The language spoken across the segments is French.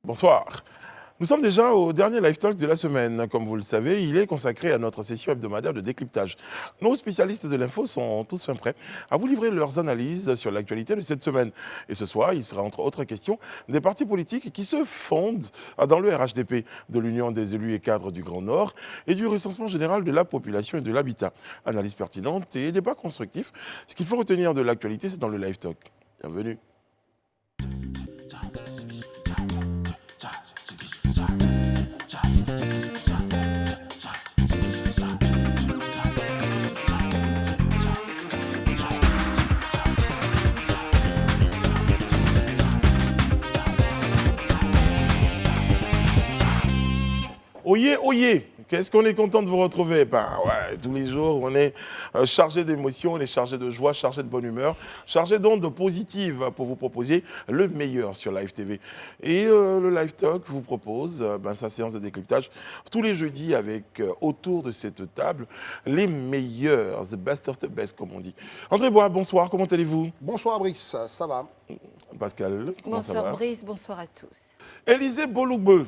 Bonsoir. Nous sommes déjà au dernier Live Talk de la semaine. Comme vous le savez, il est consacré à notre session hebdomadaire de décryptage. Nos spécialistes de l'info sont tous fin prêts à vous livrer leurs analyses sur l'actualité de cette semaine. Et ce soir, il sera entre autres questions des partis politiques qui se fondent dans le RHDP, de l'Union des élus et cadres du Grand Nord et du recensement général de la population et de l'habitat. Analyse pertinente et débat constructif. Ce qu'il faut retenir de l'actualité, c'est dans le Live Talk. Bienvenue. Oyez, oyez, qu'est-ce qu'on est content de vous retrouver. Ben ouais, tous les jours, on est chargé d'émotions, on est chargé de joie, chargé de bonne humeur, chargé d'ondes positives pour vous proposer le meilleur sur Live TV. Et le Live Talk vous propose sa séance de décryptage tous les jeudis avec autour de cette table les meilleurs, the best of the best comme on dit. André Bois, bonsoir, comment allez-vous? Bonsoir Brice, ça va. Pascal, comment ça va? Bonsoir Brice, bonsoir à tous. Élisée Bolougbe.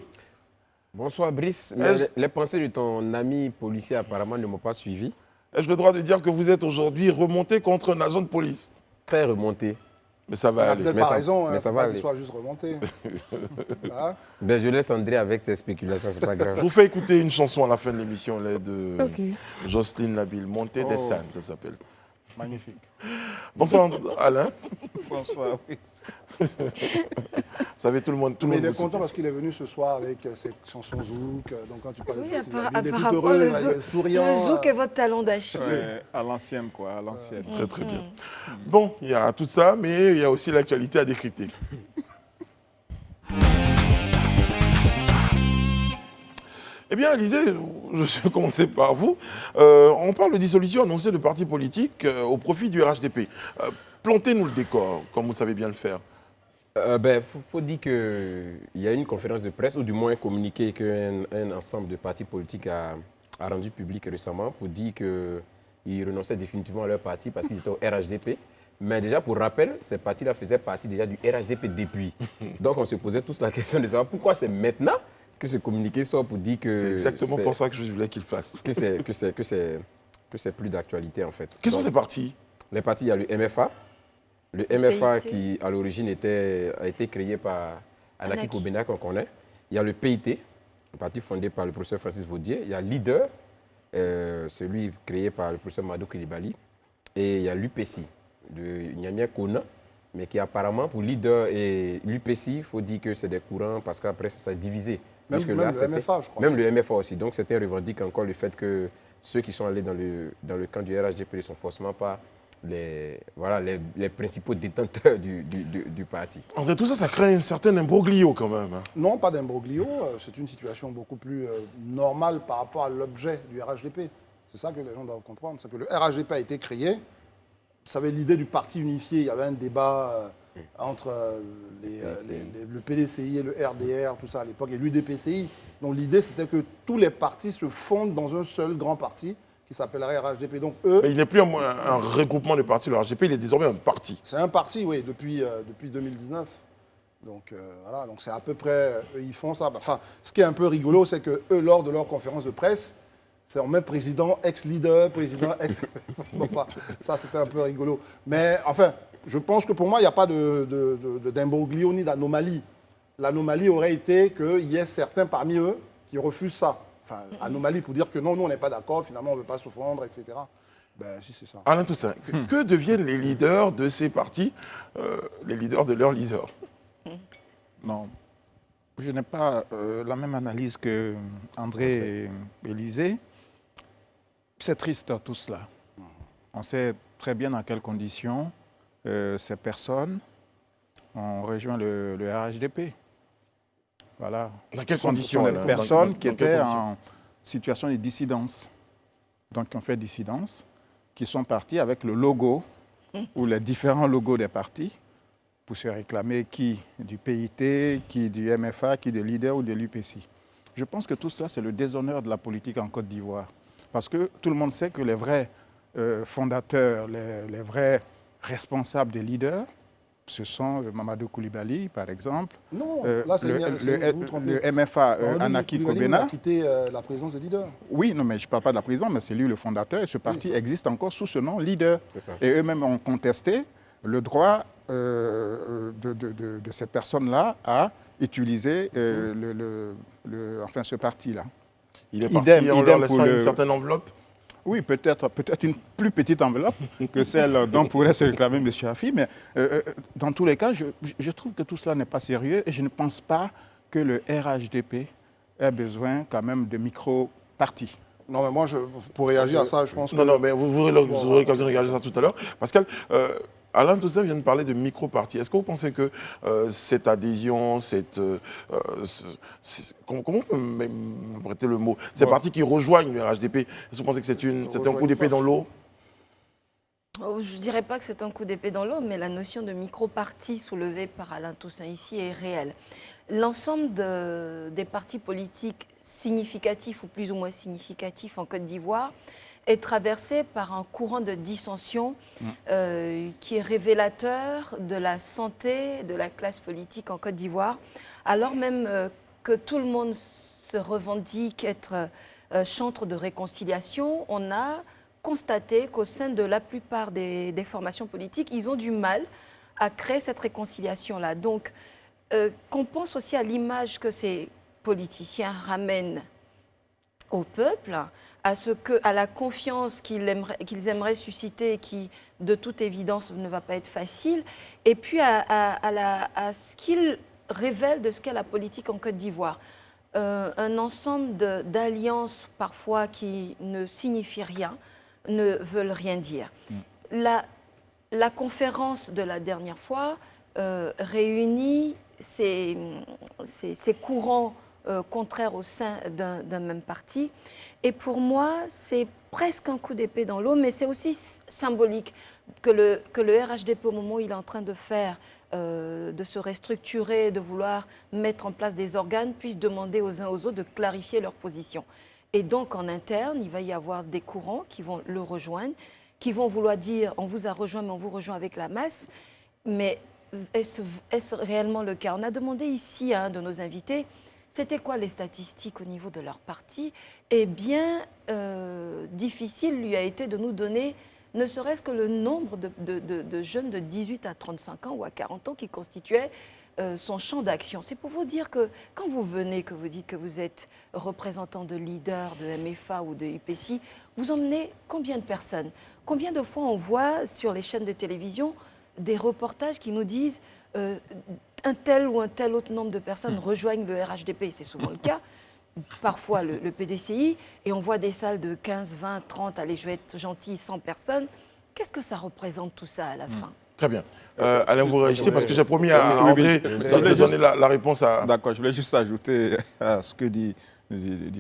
Bonsoir Brice, mais les pensées de ton ami policier apparemment ne m'ont pas suivi. Ai-je le droit de dire que vous êtes aujourd'hui remonté contre un agent de police? Très remonté. Mais ça va aller. Peut-être Mais pas ça- raison, mais ça faut va pas qu'il aller. soit juste remonté. Hein? Ben, je laisse André avec ses spéculations, c'est pas Je grave. vous fais écouter une chanson à la fin de l'émission là, de Jocelyne Nabil, Montée des Saintes, ça s'appelle. Magnifique. Bonsoir Alain. Bonsoir Brice. Vous savez, tout le monde Mais il est vous content soutient. parce qu'il est venu ce soir avec ses chansons zouk. Donc quand tu parles Oui, de Christine Lagarde, il est tout apparemment, heureux, le il est souriant. Le zouk est votre talon d'Achille. Ouais, à l'ancienne, quoi, à l'ancienne. Très très bien. Bon, il y a tout ça, mais il y a aussi l'actualité à décrypter. Eh bien, Élisée, je vais commencer par vous. On parle de dissolution annoncée de partis politiques au profit du RHDP. Plantez-nous le décor, comme vous savez bien le faire. Faut dire qu'il y a une conférence de presse, ou du moins un communiqué qu'un ensemble de partis politiques a rendu public récemment pour dire qu'ils renonçaient définitivement à leur parti parce qu'ils étaient au RHDP. Mais déjà, pour rappel, ces partis-là faisaient partie déjà du RHDP depuis. Donc on se posait tous la question de savoir pourquoi c'est maintenant que ce communiqué sort pour dire que C'est exactement pour ça que je voulais qu'il fasse. que c'est plus d'actualité en fait. Quels sont Donc, ces partis? les partis, il y a le MFA. Le MFA PIT. qui, à l'origine, a été créé par Anaki Anaki. Kobena, qu'on connaît. Il y a le PIT, un parti fondé par le professeur Francis Vaudier. Il y a Leader, celui créé par le professeur Madou Koulibaly. Et il y a l'UPC, de Nyamia Kona, mais qui apparemment, pour Leader et l'UPC, il faut dire que c'est des courants parce qu'après, ça s'est divisé. Même Jusque-là, le c'était- MFA, je crois. Même le MFA aussi. Donc, c'était revendique encore le fait que ceux qui sont allés dans le camp du RHDP ne sont forcément pas les principaux détenteurs du parti. André, tout ça, ça crée un certain imbroglio quand même. Hein. Non, pas d'imbroglio. C'est une situation beaucoup plus normale par rapport à l'objet du RHDP. C'est ça que les gens doivent comprendre. C'est que le RHDP a été créé. Vous savez, l'idée du parti unifié, il y avait un débat entre le PDCI et le RDR, tout ça à l'époque, et l'UDPCI. Donc l'idée, c'était que tous les partis se fondent dans un seul grand parti qui s'appellerait RHDP. Donc eux, Mais il n'est plus un regroupement de partis, le RHDP, il est désormais un parti. c'est un parti, oui, depuis 2019. Donc voilà, donc c'est à peu près, eux, ils font ça. Enfin, ce qui est un peu rigolo, c'est que eux, lors de leur conférence de presse, on met président, ex-leader, président, ex... Enfin, ça, c'était un peu rigolo. Mais enfin, je pense que pour moi, il n'y a pas d'imbroglio ni d'anomalie. L'anomalie aurait été qu'il y ait certains parmi eux qui refusent ça. Enfin, anomalie pour dire que non, nous, on n'est pas d'accord, finalement, on ne veut pas se fondre, etc. Ben, si, c'est ça. Alain Toussaint, que deviennent les leaders de ces partis, les leaders de leurs leaders? Non, je n'ai pas la même analyse que André et Élisée. C'est triste tout cela. On sait très bien dans quelles conditions ces personnes ont rejoint le RHDP. Voilà. Dans quelles Ce sont conditions, des Alain? personnes Dans qui quelles étaient conditions? en situation de dissidence. Donc, qui ont fait dissidence, qui sont partis avec le logo ou les différents logos des partis pour se réclamer qui du PIT, qui du MFA, qui de Leader ou de l'UPC. Je pense que tout cela, c'est le déshonneur de la politique en Côte d'Ivoire. Parce que tout le monde sait que les vrais fondateurs, les vrais responsables des leaders ce sont Mamadou Koulibaly, par exemple. Non, là, c'est vous vous trompez. le MFA, Mamadou Anaki Koulibaly, Kobena. il a quitté la présidence de leader. Oui, non, mais je ne parle pas de la présidence, mais c'est lui le fondateur. Et ce parti existe encore sous ce nom, Leader. C'est ça. Et eux-mêmes ont contesté le droit de ces personnes-là à utiliser enfin, ce parti-là. Il est parti Idem en leur pour laissant une certaine enveloppe. Oui, peut-être une plus petite enveloppe que celle dont pourrait se réclamer M. Hafi, mais dans tous les cas, je trouve que tout cela n'est pas sérieux et je ne pense pas que le RHDP ait besoin quand même de micro-partis. Non, mais moi, pour réagir à ça, je pense que... Non, mais vous aurez l'occasion de regarder ça tout à l'heure. Pascal, Alain Toussaint vient de parler de micro-partis. Est-ce que vous pensez que cette adhésion, comment on peut prêter le mot, ces partis qui rejoignent le RHDP, est-ce que vous pensez que c'est un coup d'épée dans l'eau? Je ne dirais pas que c'est un coup d'épée dans l'eau, mais la notion de micro-parti soulevée par Alain Toussaint ici est réelle. L'ensemble des partis politiques significatifs ou plus ou moins significatifs en Côte d'Ivoire est traversé par un courant de dissension qui est révélateur de la santé de la classe politique en Côte d'Ivoire, alors même que tout le monde se revendique être chantre de réconciliation. On a constaté qu'au sein de la plupart des formations politiques, ils ont du mal à créer cette réconciliation-là. Donc, qu'on pense aussi à l'image que ces politiciens ramènent au peuple, à la confiance qu'ils aimeraient susciter, qui, de toute évidence, ne va pas être facile, et puis à ce qu'ils révèlent de ce qu'est la politique en Côte d'Ivoire. Un ensemble d'alliances, parfois, qui ne signifient rien, ne veulent rien dire. La conférence de la dernière fois réunit ces courants contraires au sein d'un même parti. Et pour moi, c'est presque un coup d'épée dans l'eau, mais c'est aussi symbolique que le RHDP, au moment où il est en train de faire, de se restructurer, de vouloir mettre en place des organes, puisse demander aux uns aux autres de clarifier leur position. Et donc, en interne, il va y avoir des courants qui vont le rejoindre, qui vont vouloir dire « on vous a rejoint, mais on vous rejoint avec la masse ». Mais est-ce réellement le cas? On a demandé ici à un de nos invités, c'était quoi les statistiques au niveau de leur parti? Eh bien, difficile lui a été de nous donner ne serait-ce que le nombre de jeunes de 18 à 35 ans ou à 40 ans qui constituaient son champ d'action. C'est pour vous dire que quand vous venez, que vous dites que vous êtes représentant de leader, de MFA ou de UPC, vous emmenez combien de personnes? Combien de fois on voit sur les chaînes de télévision des reportages qui nous disent un tel ou un tel autre nombre de personnes rejoignent le RHDP, c'est souvent le cas, parfois le PDCI, et on voit des salles de 15, 20, 30, allez, je vais être gentil, 100 personnes. Qu'est-ce que ça représente tout ça à la fin? Très bien. Alain, vous réagissez parce que j'ai promis à André de donner la réponse à... D'accord, je voulais juste ajouter à ce que dit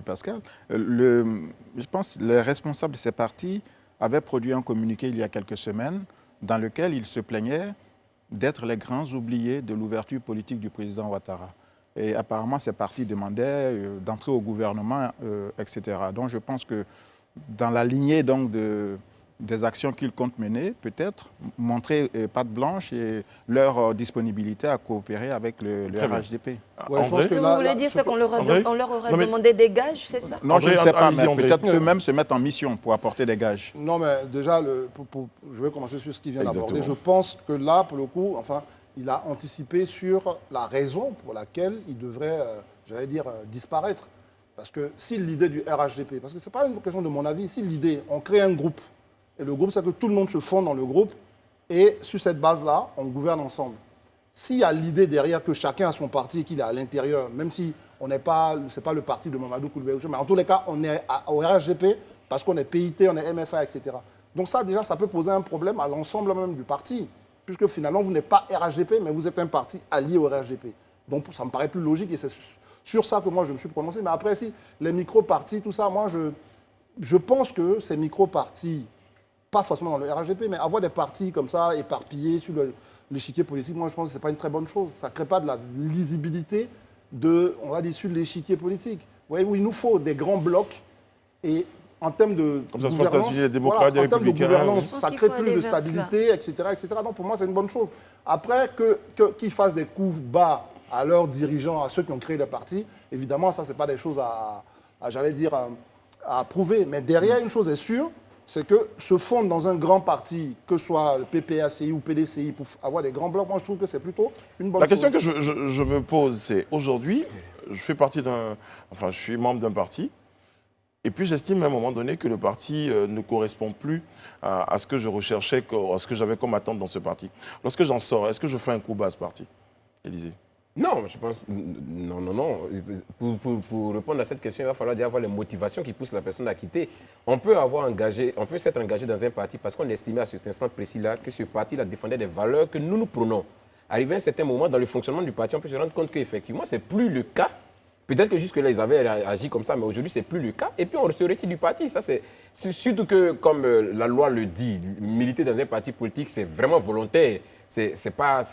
Pascal. Je pense que les responsables de ces partis avaient produit un communiqué il y a quelques semaines dans lequel ils se plaignaient d'être les grands oubliés de l'ouverture politique du président Ouattara. Et apparemment, ces partis demandaient d'entrer au gouvernement, etc. Donc je pense que dans la lignée donc, des actions qu'ils comptent mener, peut-être montrer patte blanche et leur disponibilité à coopérer avec le RHDP. Ouais, Ce que vous voulez dire, c'est qu'on leur aurait demandé des gages, c'est ça? Non, je ne sais pas, mais André. peut-être eux-mêmes se mettent en mission pour apporter des gages. Non, mais déjà, je vais commencer sur ce qu'il vient d'aborder. Exactement. Je pense que là, pour le coup, enfin, il a anticipé sur la raison pour laquelle il devrait, j'allais dire, disparaître. Parce que si l'idée du RHDP, parce que ce n'est pas une question de mon avis, si l'idée, on crée un groupe, et le groupe, c'est que tout le monde se fond dans le groupe, et sur cette base-là, on gouverne ensemble. S'il y a l'idée derrière que chacun a son parti et qu'il est à l'intérieur, même si on n'est pas, c'est pas le parti de Mamadou Koulibaly, mais en tous les cas, on est au RHDP parce qu'on est PIT, on est MFA, etc. Donc ça, déjà, ça peut poser un problème à l'ensemble même du parti, puisque finalement, vous n'êtes pas RHDP, mais vous êtes un parti allié au RHDP. Donc ça me paraît plus logique et c'est sur ça que moi, je me suis prononcé. Mais après, si les micro-partis, tout ça, moi, je pense que ces micro-partis, pas forcément dans le RHDP, mais avoir des partis comme ça, éparpillés sur l'échiquier politique, moi je pense que ce n'est pas une très bonne chose. Ça ne crée pas de la lisibilité on va dire, sur l'échiquier politique. Vous voyez, où il nous faut des grands blocs et en termes de Comme ça se passe aux gouvernance, États-Unis, les démocrates, les en termes de républicains, gouvernance, oui. Je pense ça qu'il crée faut plus aller de vers stabilité, etc. Donc pour moi, c'est une bonne chose. Après, qu'ils fassent des coups bas à leurs dirigeants, à ceux qui ont créé le parti, évidemment, ça, ce n'est pas des choses j'allais dire, à prouver. Mais derrière, une chose est sûre, c'est que se fondre dans un grand parti, que ce soit le PPACI ou PDCI, pour avoir des grands blocs, moi, je trouve que c'est plutôt une bonne La chose. question que je me pose, c'est aujourd'hui, je suis membre d'un parti, et puis j'estime à un moment donné que le parti ne correspond plus à ce que je recherchais, à ce que j'avais comme attente dans ce parti. Lorsque j'en sors, est-ce que je fais un coup bas à ce parti, Élisée? Non, je pense. Non. Pour répondre à cette question, il va falloir déjà avoir les motivations qui poussent la personne à quitter. On peut s'être engagé dans un parti parce qu'on estimait à cet instant précis-là que ce parti-là défendait des valeurs que nous prônons. Arrivé à un certain moment dans le fonctionnement du parti, on peut se rendre compte qu'effectivement, ce n'est plus le cas. Peut-être que jusque-là, ils avaient agi comme ça, mais aujourd'hui, ce n'est plus le cas. Et puis, on se retire du parti. Ça, c'est surtout que, comme la loi le dit, militer dans un parti politique, c'est vraiment volontaire. C'est pas un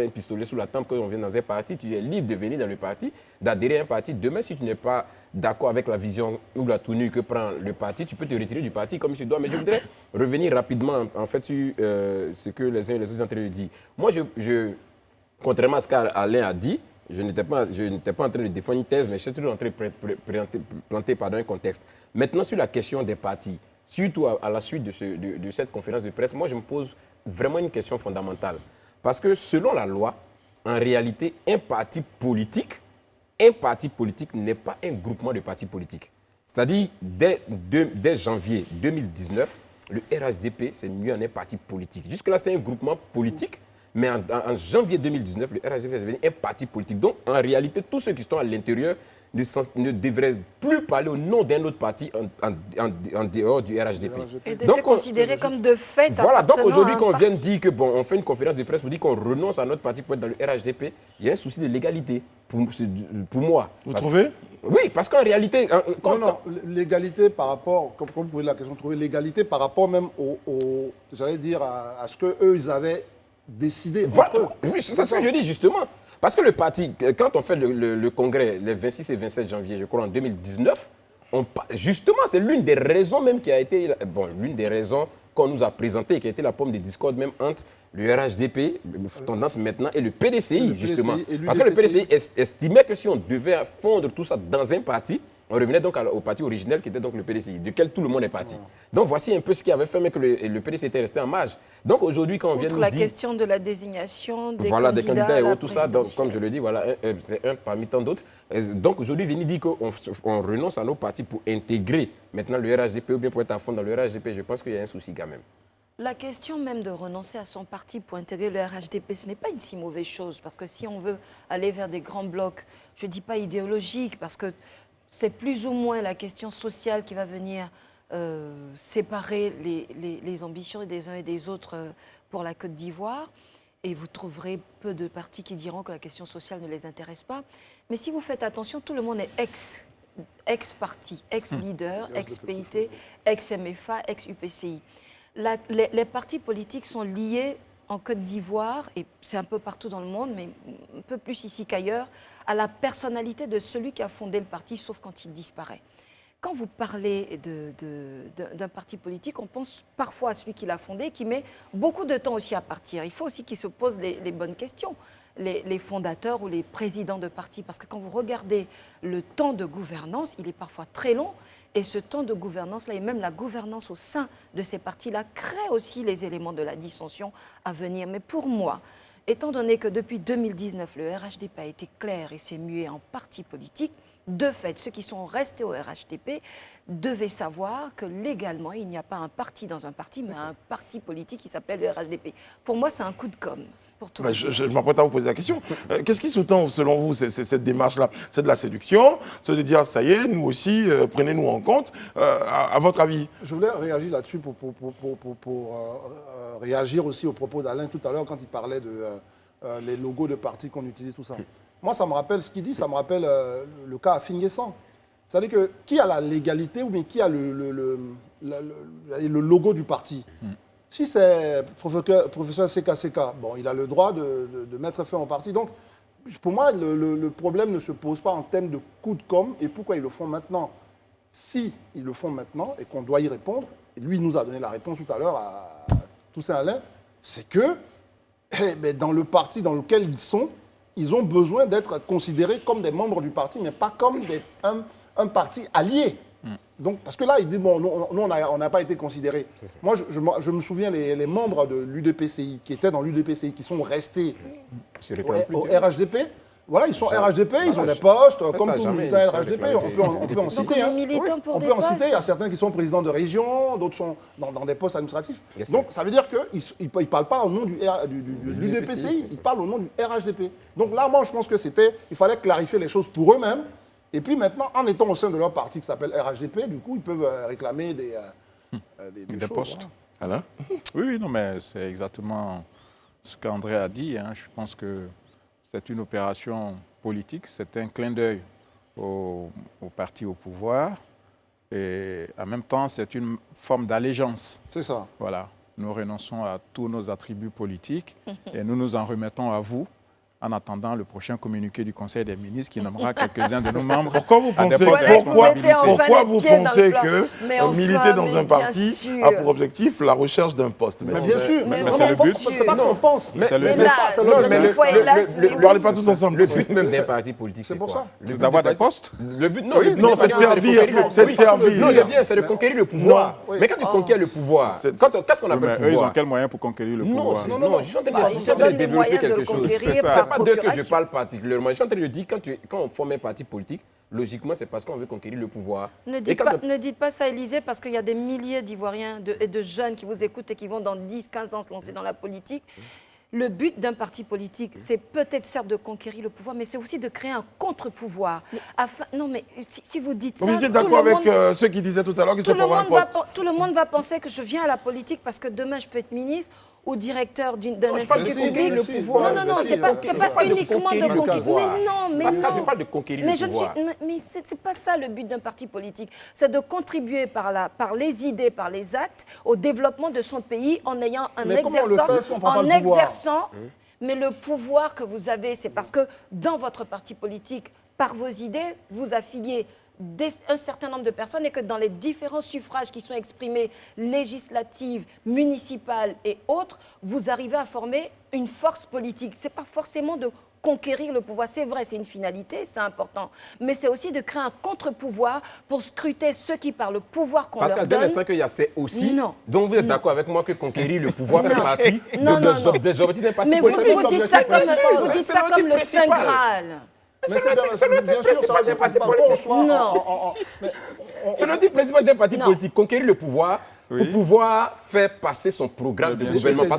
pistolet sous la tempe quand on vient dans un parti. Tu es libre de venir dans le parti, d'adhérer à un parti. Demain, si tu n'es pas d'accord avec la vision ou la tenue que prend le parti, tu peux te retirer du parti comme tu dois. Mais je voudrais revenir rapidement, en fait, sur ce que les uns et les autres ont en train de dire. Moi, contrairement à ce qu'Alain a dit, je n'étais pas en train de défendre une thèse, mais je suis toujours en train de planter un contexte. Maintenant, sur la question des partis, surtout à la suite de cette conférence de presse, moi, je me pose vraiment une question fondamentale. Parce que selon la loi, en réalité, un parti politique n'est pas un groupement de partis politiques. C'est-à-dire, dès janvier 2019, le RHDP s'est mis en un parti politique. Jusque-là, c'était un groupement politique. Mais en janvier 2019, le RHDP est devenu un parti politique. Donc, en réalité, tous ceux qui sont à l'intérieur ne devraient plus parler au nom d'un autre parti en dehors du RHDP. Et d'être considéré comme de fait. Voilà, donc aujourd'hui, quand on vient de dire dire que on fait une conférence de presse pour dire qu'on renonce à notre parti pour être dans le RHDP, il y a un souci de légalité pour moi. Vous trouvez? Oui, parce qu'en réalité... Non, l'égalité par rapport, comme vous pouvez la question trouver, l'égalité par rapport même j'allais dire, à ce qu'eux, ils avaient décidé. Voilà. Oui, c'est ce que je dis justement. Parce que le parti, quand on fait le congrès les 26 et 27 janvier, je crois, en 2019, justement, c'est l'une des raisons même qui a été, l'une des raisons qu'on nous a présentées, qui a été la pomme de discorde même entre le RHDP, tendance maintenant, et le PDCI, justement. Parce que le PDCI estimait que si on devait fondre tout ça dans un parti, on revenait donc au parti originel qui était donc le PDCI, duquel tout le monde est parti. Donc voici un peu ce qui avait fait mais que le PDCI était resté en marge. Donc aujourd'hui, quand on vient de nous dire... la question de la désignation des voilà, candidats, des candidats et à la autres, tout ça, donc, comme je présidentielle. le dis, voilà, c'est un parmi tant d'autres. Donc aujourd'hui, venir dire qu'on renonce à nos partis pour intégrer maintenant le RHDP ou bien pour être à fond dans le RHDP, je pense qu'il y a un souci quand même. La question même de renoncer à son parti pour intégrer le RHDP, ce n'est pas une si mauvaise chose. Parce que si on veut aller vers des grands blocs, je ne dis pas idéologiques, parce que c'est plus ou moins la question sociale qui va venir séparer les ambitions des uns et des autres pour la Côte d'Ivoire. Et vous trouverez peu de partis qui diront que la question sociale ne les intéresse pas. Mais si vous faites attention, tout le monde est ex-parti, ex-leader, ex-PIT, ex-MFA, ex-UPCI. Les partis politiques sont liés en Côte d'Ivoire, et c'est un peu partout dans le monde, mais un peu plus ici qu'ailleurs, à la personnalité de celui qui a fondé le parti, sauf quand il disparaît. Quand vous parlez d'un parti politique, on pense parfois à celui qui l'a fondé, qui met beaucoup de temps aussi à partir. Il faut aussi qu'il se pose les bonnes questions, les fondateurs ou les présidents de partis, parce que quand vous regardez le temps de gouvernance, il est parfois très long, et ce temps de gouvernance-là, et même la gouvernance au sein de ces partis-là, crée aussi les éléments de la dissension à venir. Mais pour moi, étant donné que depuis 2019, le RHDP a été clair et s'est mué en parti politique, de fait, ceux qui sont restés au RHDP devaient savoir que légalement, il n'y a pas un parti dans un parti, mais un parti politique qui s'appelle le RHDP. Pour moi, c'est un coup de com'. Pour tout je m'apprête à vous poser la question. Qu'est-ce qui sous-tend, selon vous, cette démarche-là? C'est de la séduction? C'est de dire, ça y est, nous aussi, prenez-nous en compte? À votre avis? Je voulais réagir là-dessus pour réagir aussi aux propos d'Alain tout à l'heure quand il parlait de les logos de partis qu'on utilise, tout ça. Moi, ça me rappelle ce qu'il dit, ça me rappelle le cas à Finguessan. C'est-à-dire que qui a la légalité ou bien qui a le logo du parti? Si c'est professeur CKCK, bon, il a le droit de mettre fin au parti. Donc, pour moi, le problème ne se pose pas en termes de coup de com' et pourquoi ils le font maintenant. si ils le font maintenant et qu'on doit y répondre, et lui nous a donné la réponse tout à l'heure à Toussaint Alain, c'est que dans le parti dans lequel ils sont, ils ont besoin d'être considérés comme des membres du parti, mais pas comme un parti allié. Donc, parce que là, il dit, bon, nous, on n'a pas été considérés. Moi, je me souviens, les membres de l'UDPCI, qui étaient dans l'UDPCI, qui sont restés au RHDP, voilà, ils sont RHDP, ils ont des postes, comme tous les militants RHDP, on peut en citer. Hein. On peut en citer, il y a certains qui sont présidents de région, d'autres sont dans des postes administratifs. Donc, ça veut dire qu'ils ne parlent pas au nom de l'UDPCI, ils parlent au nom du RHDP. Donc là, moi, je pense il fallait clarifier les choses pour eux-mêmes. Et puis maintenant, en étant au sein de leur parti qui s'appelle RHDP, du coup, ils peuvent réclamer des choses, postes. Alain ? Oui, non, mais c'est exactement ce qu'André a dit. Hein. Je pense que c'est une opération politique, c'est un clin d'œil au parti au pouvoir. Et en même temps, c'est une forme d'allégeance. C'est ça. Voilà. Nous renonçons à tous nos attributs politiques et nous nous en remettons à vous en attendant le prochain communiqué du Conseil des ministres qui nommera quelques-uns de nos membres. Pourquoi vous pensez, que militer dans un parti a pour objectif la recherche d'un poste? Mais bien sûr, mais c'est le but. C'est pas qu'on pense. Ne parlez pas tous ensemble. Le but même d'un parti politique, c'est quoi? C'est d'avoir des postes. Le but, non, c'est de servir. C'est de conquérir le pouvoir. Mais quand tu conquiers le pouvoir, qu'est-ce qu'on appelle pouvoir? Eux, ils ont quel moyen pour conquérir le pouvoir? Non, je suis en train de développer quelque chose. C'est pas d'eux que je parle particulièrement. Je suis en train de dire, quand on forme un parti politique, logiquement, c'est parce qu'on veut conquérir le pouvoir. Ne dites pas ça, Élysée, parce qu'il y a des milliers d'Ivoiriens et de jeunes qui vous écoutent et qui vont dans 10, 15 ans se lancer dans la politique. Le but d'un parti politique, c'est peut-être certes de conquérir le pouvoir, mais c'est aussi de créer un contre-pouvoir. Non, mais si vous dites ça... Vous êtes d'accord avec ceux qui disaient tout à l'heure que c'était pour un poste? Tout le monde va penser que je viens à la politique parce que demain, je peux être ministre ou directeur d'un institut public. Le pouvoir. Non, c'est pas uniquement de conquérir. Mais Parce que je parle de conquérir le pouvoir. Mais c'est pas ça le but d'un parti politique. C'est de contribuer par les idées, par les actes, au développement de son pays en ayant exerçant. Mais le pouvoir que vous avez, c'est parce que dans votre parti politique, par vos idées, vous affiliez un certain nombre de personnes et que dans les différents suffrages qui sont exprimés, législatives, municipales et autres, vous arrivez à former une force politique. Ce n'est pas forcément de conquérir le pouvoir. C'est vrai, c'est une finalité, c'est important. Mais c'est aussi de créer un contre-pouvoir pour scruter ceux qui, par le pouvoir qu'on leur donne... Parce qu'à l'instant qu'il y a c'est aussi... Non. Donc vous êtes d'accord avec moi que conquérir le pouvoir fait partie des objectifs d'un parti politique. Mais vous dites ça comme le Saint Graal. C'est le parti politique. Non. C'est le principal d'un parti politique, conquérir le pouvoir pour pouvoir faire passer son programme de gouvernement.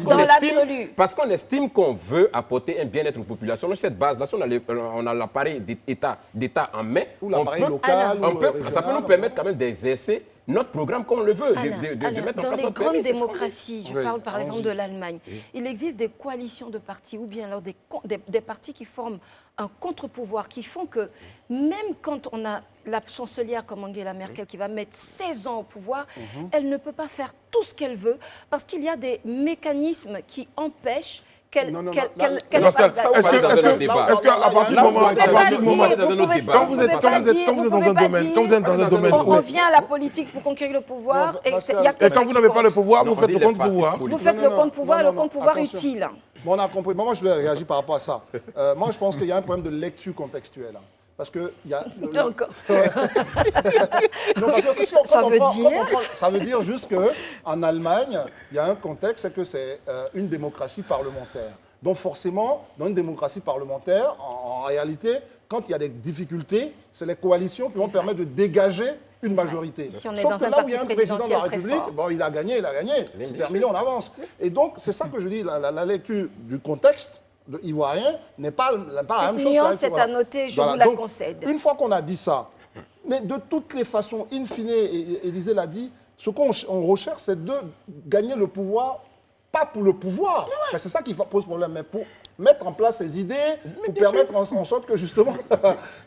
Parce qu'on estime qu'on veut apporter un bien-être aux populations. Donc cette base-là, si on a l'appareil d'État en main, ou l'appareil local, ça peut nous permettre quand même d'exercer notre programme comme on le veut, de mettre en place notre pays. Dans les grandes démocraties, je parle par exemple de l'Allemagne, il existe des coalitions de partis ou bien alors des partis qui forment un contre-pouvoir, qui font que même quand on a la chancelière comme Angela Merkel qui va mettre 16 ans au pouvoir, elle ne peut pas faire tout ce qu'elle veut parce qu'il y a des mécanismes qui empêchent qu'elle Est-ce qu'à partir du moment quand vous êtes dans un domaine on vient à la politique pour conquérir le pouvoir et quand vous n'avez pas le pouvoir, vous faites le contre-pouvoir. Vous faites le contre-pouvoir et le contre-pouvoir utile. Bon, on a compris. Moi, je vais réagir par rapport à ça. Moi, je pense qu'il y a un problème de lecture contextuelle. Parce que il y a. Ça veut dire juste qu'en Allemagne, il y a un contexte, c'est que c'est une démocratie parlementaire. Donc forcément, dans une démocratie parlementaire, en réalité, quand il y a des difficultés, c'est les coalitions qui vont permettre de dégager une majorité. Sauf que là où il y a un président de la République, bon, il a gagné. C'est terminé, on avance. Et donc, c'est ça que je dis, la lecture du contexte ivoirien n'est pas la même chose. Cette nuance est à noter, je vous la concède. Une fois qu'on a dit ça, mais de toutes les façons, in fine, Élysée l'a dit, ce qu'on recherche, c'est de gagner le pouvoir, pas pour le pouvoir, c'est ça qui pose problème, mais pour mettre en place ses idées, pour permettre en sorte que justement mais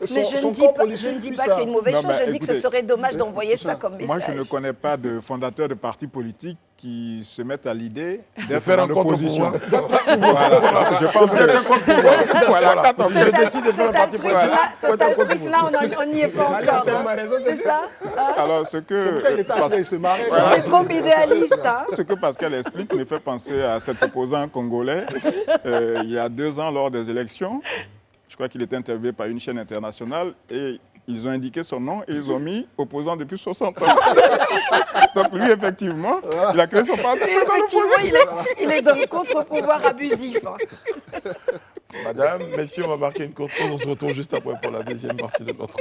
je ne dis pas que c'est une mauvaise chose, je dis que ce serait dommage d'envoyer ça comme message. Moi, je ne connais pas de fondateur de parti politique qui se mettent à l'idée De faire un contre-pouvoir. Voilà, je pense Peut-être un que... contre-pouvoir. Voilà, Voilà. Si je décide de faire un parti politique, faut être un contre-pouvoir. Actrice-là, on n'y est pas encore. C'est ça hein? Alors, ce que... C'est pourquoi il était assis, il se marrait. C'est trop idéaliste. Hein? Ce que Pascal explique me fait penser à cet opposant congolais. Il y a 2 ans, lors des élections, je crois qu'il était interviewé par une chaîne internationale et ils ont indiqué son nom et ils ont mis opposant depuis 60 ans. Donc lui, effectivement, il a créé son parti. Lui, effectivement, il est dans le contre-pouvoir abusif. Hein. Madame, messieurs, on va marquer une courte pause. On se retrouve juste après pour la deuxième partie de notre...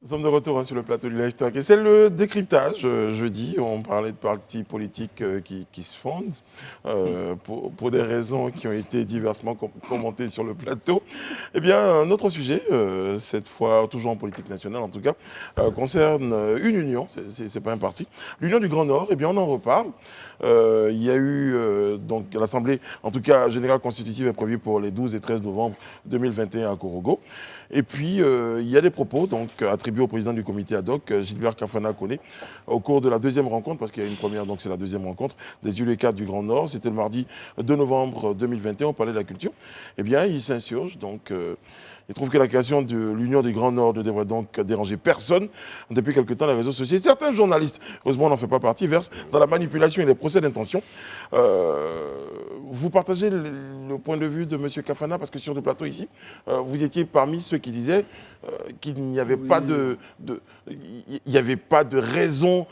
Nous sommes de retour sur le plateau du Live Talk et c'est le décryptage. Jeudi, on parlait de partis politiques qui se fondent pour des raisons qui ont été diversement commentées sur le plateau. Eh bien, un autre sujet, cette fois toujours en politique nationale en tout cas, concerne une union, c'est pas un parti, l'Union du Grand Nord. Eh bien, on en reparle. Il y a eu donc l'Assemblée, en tout cas générale constitutive, est prévue pour les 12 et 13 novembre 2021 à Korogo. Et puis, il y a des propos donc, attribués au président du comité ad hoc, Gilbert Kafana Koné, au cours de la deuxième rencontre, parce qu'il y a une première, donc c'est la deuxième rencontre, des élus cadres du Grand Nord. C'était le mardi 2 novembre 2021 au Palais de la Culture. Eh bien, il s'insurge. Donc, il trouve que la création de l'Union du Grand Nord ne devrait donc déranger personne. Depuis quelque temps, les réseaux sociaux, certains journalistes, heureusement on n'en fait pas partie, versent dans la manipulation et les procès d'intention. Vous partagez le point de vue de M. Kafana, parce que sur le plateau ici, vous étiez parmi ceux qui disaient qu'il n'y avait pas il n'y avait pas de raison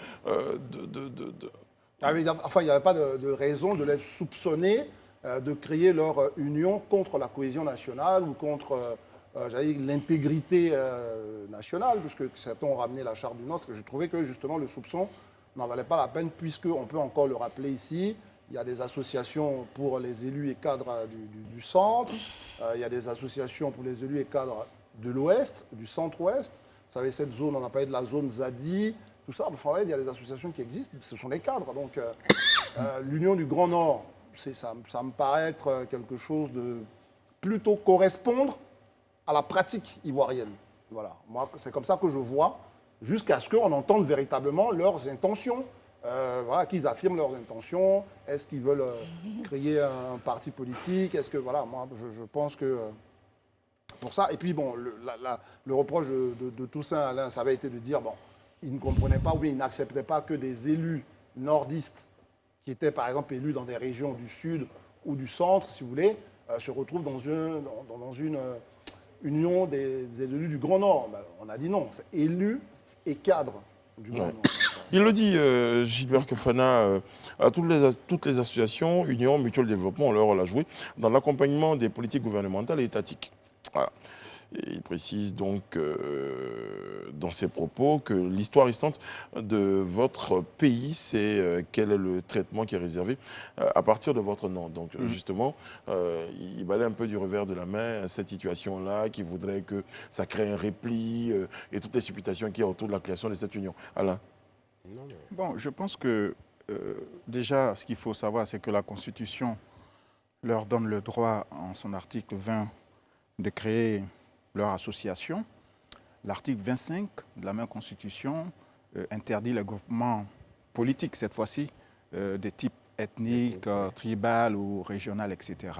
Enfin, il n'y avait pas de raison de les soupçonner de créer leur union contre la cohésion nationale ou contre l'intégrité nationale, puisque certains ont ramené la charte du Nord, parce que je trouvais que justement le soupçon n'en valait pas la peine, puisqu'on peut encore le rappeler ici, il y a des associations pour les élus et cadres du centre, il y a des associations pour les élus et cadres de l'ouest, du centre-ouest. Vous savez, cette zone, on a parlé de la zone Zadi, tout ça. Enfin, il y a des associations qui existent, ce sont des cadres. Donc, l'Union du Grand Nord, ça me paraît être quelque chose de plutôt correspondre à la pratique ivoirienne. Voilà. Moi, c'est comme ça que je vois, jusqu'à ce qu'on entende véritablement leurs intentions. Voilà, qu'ils affirment leurs intentions. Est-ce qu'ils veulent créer un parti politique? Est-ce que, voilà, moi, je pense que pour ça. Et puis, bon, le reproche de Toussaint Alain, ça avait été de dire, bon, il ne comprenait pas ou bien il n'acceptait pas que des élus nordistes qui étaient, par exemple, élus dans des régions du sud ou du centre, si vous voulez, se retrouvent dans une union des élus du Grand Nord. Ben, on a dit non, c'est élus et cadres du Grand Nord. Il le dit, Gilbert Kafana, à toutes les associations, unions, mutuelles de développement, on leur rôle à jouer dans l'accompagnement des politiques gouvernementales et étatiques. Voilà. Et il précise donc dans ses propos que l'histoire récente de votre pays, c'est quel est le traitement qui est réservé à partir de votre nom. Donc justement, il balaie un peu du revers de la main cette situation-là, qui voudrait que ça crée un repli et toutes les supputations qu'il y a autour de la création de cette union. Alain? Bon, je pense que déjà, ce qu'il faut savoir, c'est que la Constitution leur donne le droit, en son article 20, de créer leur association. L'article 25 de la même Constitution interdit les groupements politiques, cette fois-ci, de type ethnique, tribal ou régional, etc.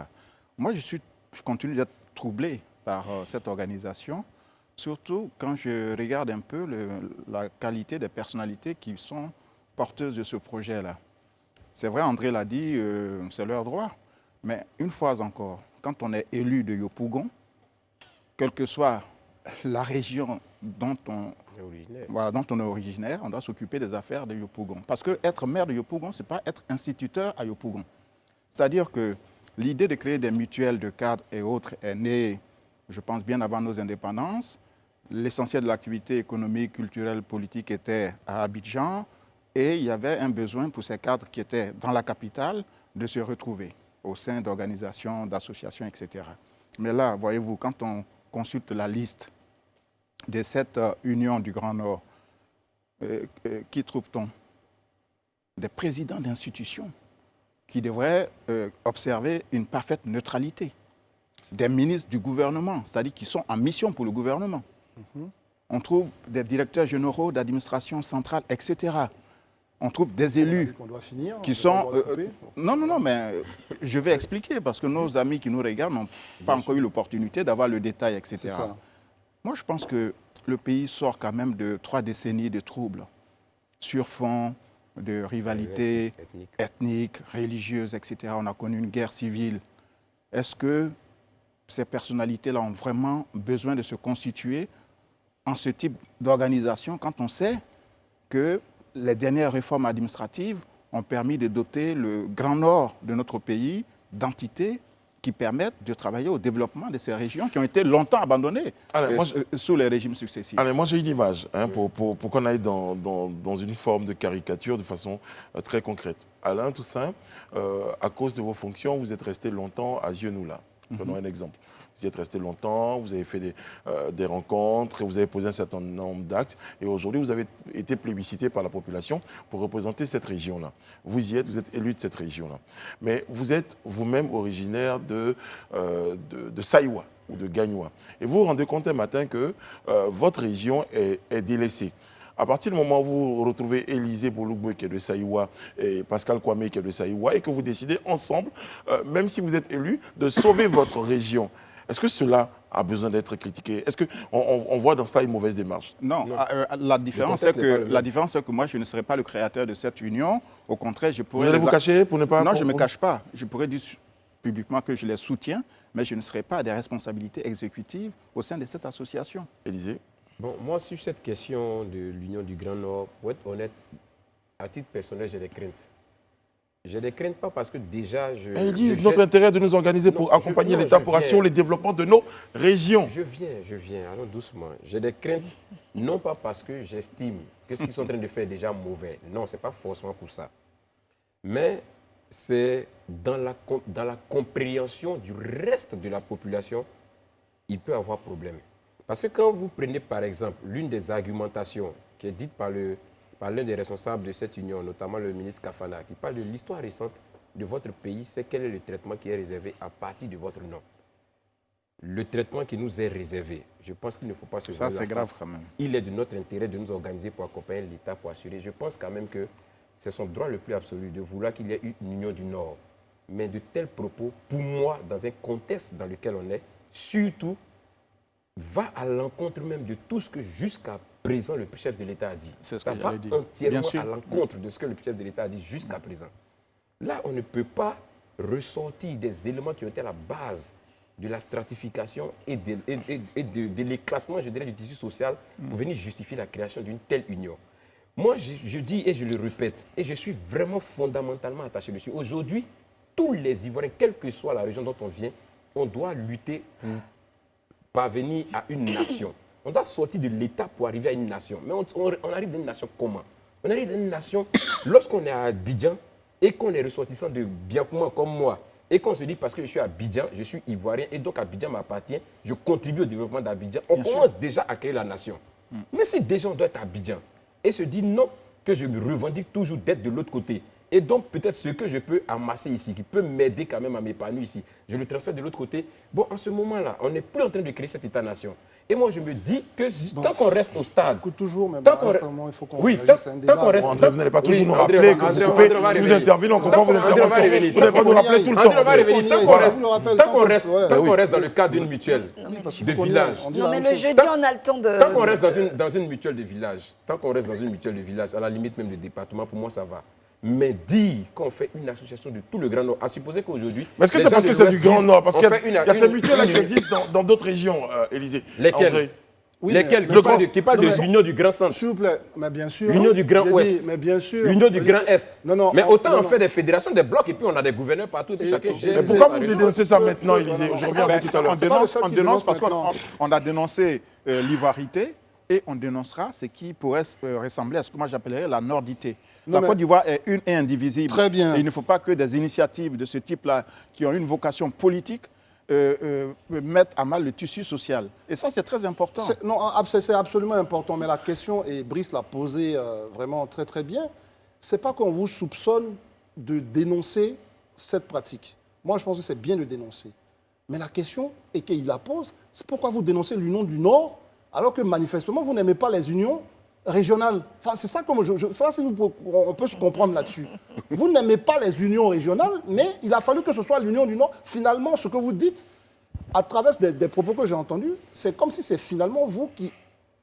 Moi, je continue d'être troublé par cette organisation, surtout quand je regarde un peu la qualité des personnalités qui sont porteuses de ce projet-là. C'est vrai, André l'a dit, c'est leur droit, mais une fois encore, quand on est élu de Yopougon, quelle que soit la région dont on est originaire, on doit s'occuper des affaires de Yopougon. Parce que être maire de Yopougon, ce n'est pas être instituteur à Yopougon. C'est-à-dire que l'idée de créer des mutuelles de cadres et autres est née, je pense, bien avant nos indépendances. L'essentiel de l'activité économique, culturelle, politique était à Abidjan et il y avait un besoin pour ces cadres qui étaient dans la capitale de se retrouver au sein d'organisations, d'associations, etc. Mais là, voyez-vous, quand on consulte la liste de cette union du Grand Nord, qui trouve-t-on? Des présidents d'institutions qui devrait observer une parfaite neutralité des ministres du gouvernement, c'est-à-dire qui sont en mission pour le gouvernement. On trouve des directeurs généraux d'administration centrale, etc. On trouve des élus qu'on doit finir, qui on sont... doit couper. non, mais je vais expliquer, parce que nos amis qui nous regardent n'ont pas encore eu l'opportunité d'avoir le détail, etc. C'est ça. Moi, je pense que le pays sort quand même de 3 décennies de troubles sur fond de rivalités ethniques, religieuses, etc. On a connu une guerre civile. Est-ce que ces personnalités-là ont vraiment besoin de se constituer en ce type d'organisation quand on sait que les dernières réformes administratives ont permis de doter le Grand Nord de notre pays d'entités qui permettent de travailler au développement de ces régions qui ont été longtemps abandonnées sous les régimes successifs. Allez, moi j'ai une image pour qu'on aille dans une forme de caricature de façon très concrète. Alain Toussaint, à cause de vos fonctions, vous êtes resté longtemps à Zionoula. Prenons un exemple. Vous y êtes resté longtemps, vous avez fait des rencontres, vous avez posé un certain nombre d'actes et aujourd'hui vous avez été plébiscité par la population pour représenter cette région-là. Vous y êtes, vous êtes élu de cette région-là. Mais vous êtes vous-même originaire de Saïwa ou de Gagnoua. Et vous vous rendez compte un matin que votre région est délaissée. À partir du moment où vous retrouvez Élisée Boulougboé qui est de Saïwa et Pascal Kwame qui est de Saïwa et que vous décidez ensemble, même si vous êtes élu, de sauver votre région, est-ce que cela a besoin d'être critiqué? Est-ce qu'on voit dans cela une mauvaise démarche? Non, la différence c'est que moi je ne serai pas le créateur de cette union. Au contraire, je pourrais... Vous allez vous cacher pour ne pas... Non, je ne me cache pas. Je pourrais dire publiquement que je les soutiens, mais je ne serai pas à des responsabilités exécutives au sein de cette association. Élisée? Bon, moi, sur cette question de l'Union du Grand Nord, pour être honnête, à titre personnel, j'ai des craintes. J'ai des craintes pas parce que déjà, Ils disent notre intérêt de nous organiser pour accompagner l'État pour assurer le développement de nos régions. Je viens, allons doucement. J'ai des craintes, non pas parce que j'estime que ce qu'ils sont en train de faire est déjà mauvais. Non, ce n'est pas forcément pour ça. Mais c'est dans la compréhension du reste de la population, il peut y avoir problème. Parce que quand vous prenez par exemple l'une des argumentations qui est dite par l'un des responsables de cette union, notamment le ministre Kafana, qui parle de l'histoire récente de votre pays, c'est quel est le traitement qui est réservé à partir de votre nom. Le traitement qui nous est réservé, je pense qu'il ne faut pas se Ça, c'est grave quand même. Il est de notre intérêt de nous organiser pour accompagner l'État, pour assurer. Je pense quand même que c'est son droit le plus absolu de vouloir qu'il y ait une union du Nord. Mais de tels propos, pour moi, dans un contexte dans lequel on est, surtout, va à l'encontre même de tout ce que jusqu'à présent le chef de l'État a dit. C'est ce Ça que va j'allais dire. entièrement à l'encontre de ce que le chef de l'État a dit jusqu'à présent. Là, on ne peut pas ressortir des éléments qui ont été à la base de la stratification et de l'éclatement, je dirais, du tissu social pour venir justifier la création d'une telle union. Moi, je dis et je le répète, et je suis vraiment fondamentalement attaché dessus. Aujourd'hui, tous les Ivoiriens, quelle que soit la région dont on vient, on doit lutter pour parvenir à une nation. On doit sortir de l'État pour arriver à une nation. Mais on arrive d'une nation comment? On arrive d'une nation lorsqu'on est à Abidjan et qu'on est ressortissant de Biakouma comme moi et qu'on se dit parce que je suis à Abidjan, je suis ivoirien et donc Abidjan m'appartient, je contribue au développement d'Abidjan. On commence déjà à créer la nation. Mais si déjà on doit être à Abidjan et se dit non, que je me revendique toujours d'être de l'autre côté, et donc, peut-être ce que je peux amasser ici, qui peut m'aider quand même à m'épanouir ici, je le transfère de l'autre côté. Bon, en ce moment-là, on n'est plus en train de créer cet État-nation. Et moi, je me dis que tant qu'on reste au stade... Toujours, mais tant bon, à un moment, il faut qu'on oui, réagisse à un débat. tant qu'on reste... André, vous n'allez pas toujours nous André, rappeler que André, vous coupez. André, Si vous André, intervenez, on comprend vos interventions. Vous n'allez pas nous rappeler tout le André va temps. revenir. Tant qu'on reste dans le cadre d'une mutuelle de village... Non, mais le jeudi, on a le temps de... Tant qu'on reste dans une mutuelle de village, à la limite même de département, pour moi, ça va. Mais dire qu'on fait une association de tout le Grand Nord, à supposer qu'aujourd'hui... Mais est-ce que c'est parce que c'est du Grand Nord? Parce qu'il y a ces mutuelles qui existent dans d'autres régions, Élisée. Lesquelles? Oui, lesquelles qui parlent de l'union du Grand Centre? S'il vous plaît, mais bien sûr. L'union du Grand Ouest. Mais bien sûr. L'union du Grand Est. Non, mais autant on fait des fédérations, des blocs, et puis on a des gouverneurs partout, et chacun gère. Mais pourquoi vous dénoncez ça maintenant, Élisée? Je reviens à vous tout à l'heure. On dénonce parce qu'on a dénoncé l'ivoirité. Et on dénoncera ce qui pourrait ressembler à ce que moi j'appellerais la nordité. La Côte d'Ivoire est une et indivisible. Très bien. Et il ne faut pas que des initiatives de ce type-là, qui ont une vocation politique, mettent à mal le tissu social. Et ça, c'est très important. C'est absolument important. Mais la question, et Brice l'a posée vraiment très très bien, c'est pas qu'on vous soupçonne de dénoncer cette pratique. Moi, je pense que c'est bien de dénoncer. Mais la question, et qu'il la pose, c'est pourquoi vous dénoncez l'union du Nord, alors que manifestement, vous n'aimez pas les unions régionales. Enfin, c'est ça, on peut se comprendre là-dessus. Vous n'aimez pas les unions régionales, mais il a fallu que ce soit l'union du Nord. Finalement, ce que vous dites, à travers des propos que j'ai entendus, c'est comme si c'est finalement vous qui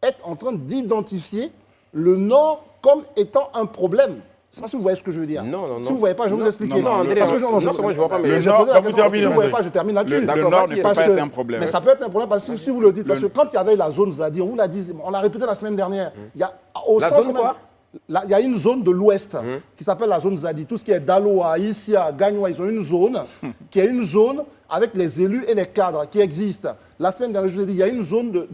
êtes en train d'identifier le Nord comme étant un problème. Je ne sais pas si vous voyez ce que je veux dire. Non. Si vous ne voyez pas, je vais vous expliquer. Non, André, Parce que non, seulement je vois pas, mais le Nord, quand vous terminez, si vous ne voyez pas, je termine là-dessus. Le D'accord, Nord vas-y, ne peut Parce pas que- être un problème. Mais ça peut être un problème parce que si vous le dites, parce que quand il y avait la zone Zadi, on vous l'a dit, on l'a répété la semaine dernière, il y a au La centre zone même- quoi là, il y a une zone de l'Ouest qui s'appelle la zone Zadi. Tout ce qui est Daloa, Issia, Gagnoa, ils ont une zone qui est une zone avec les élus et les cadres qui existent. La semaine dernière, je vous ai dit, il y a une zone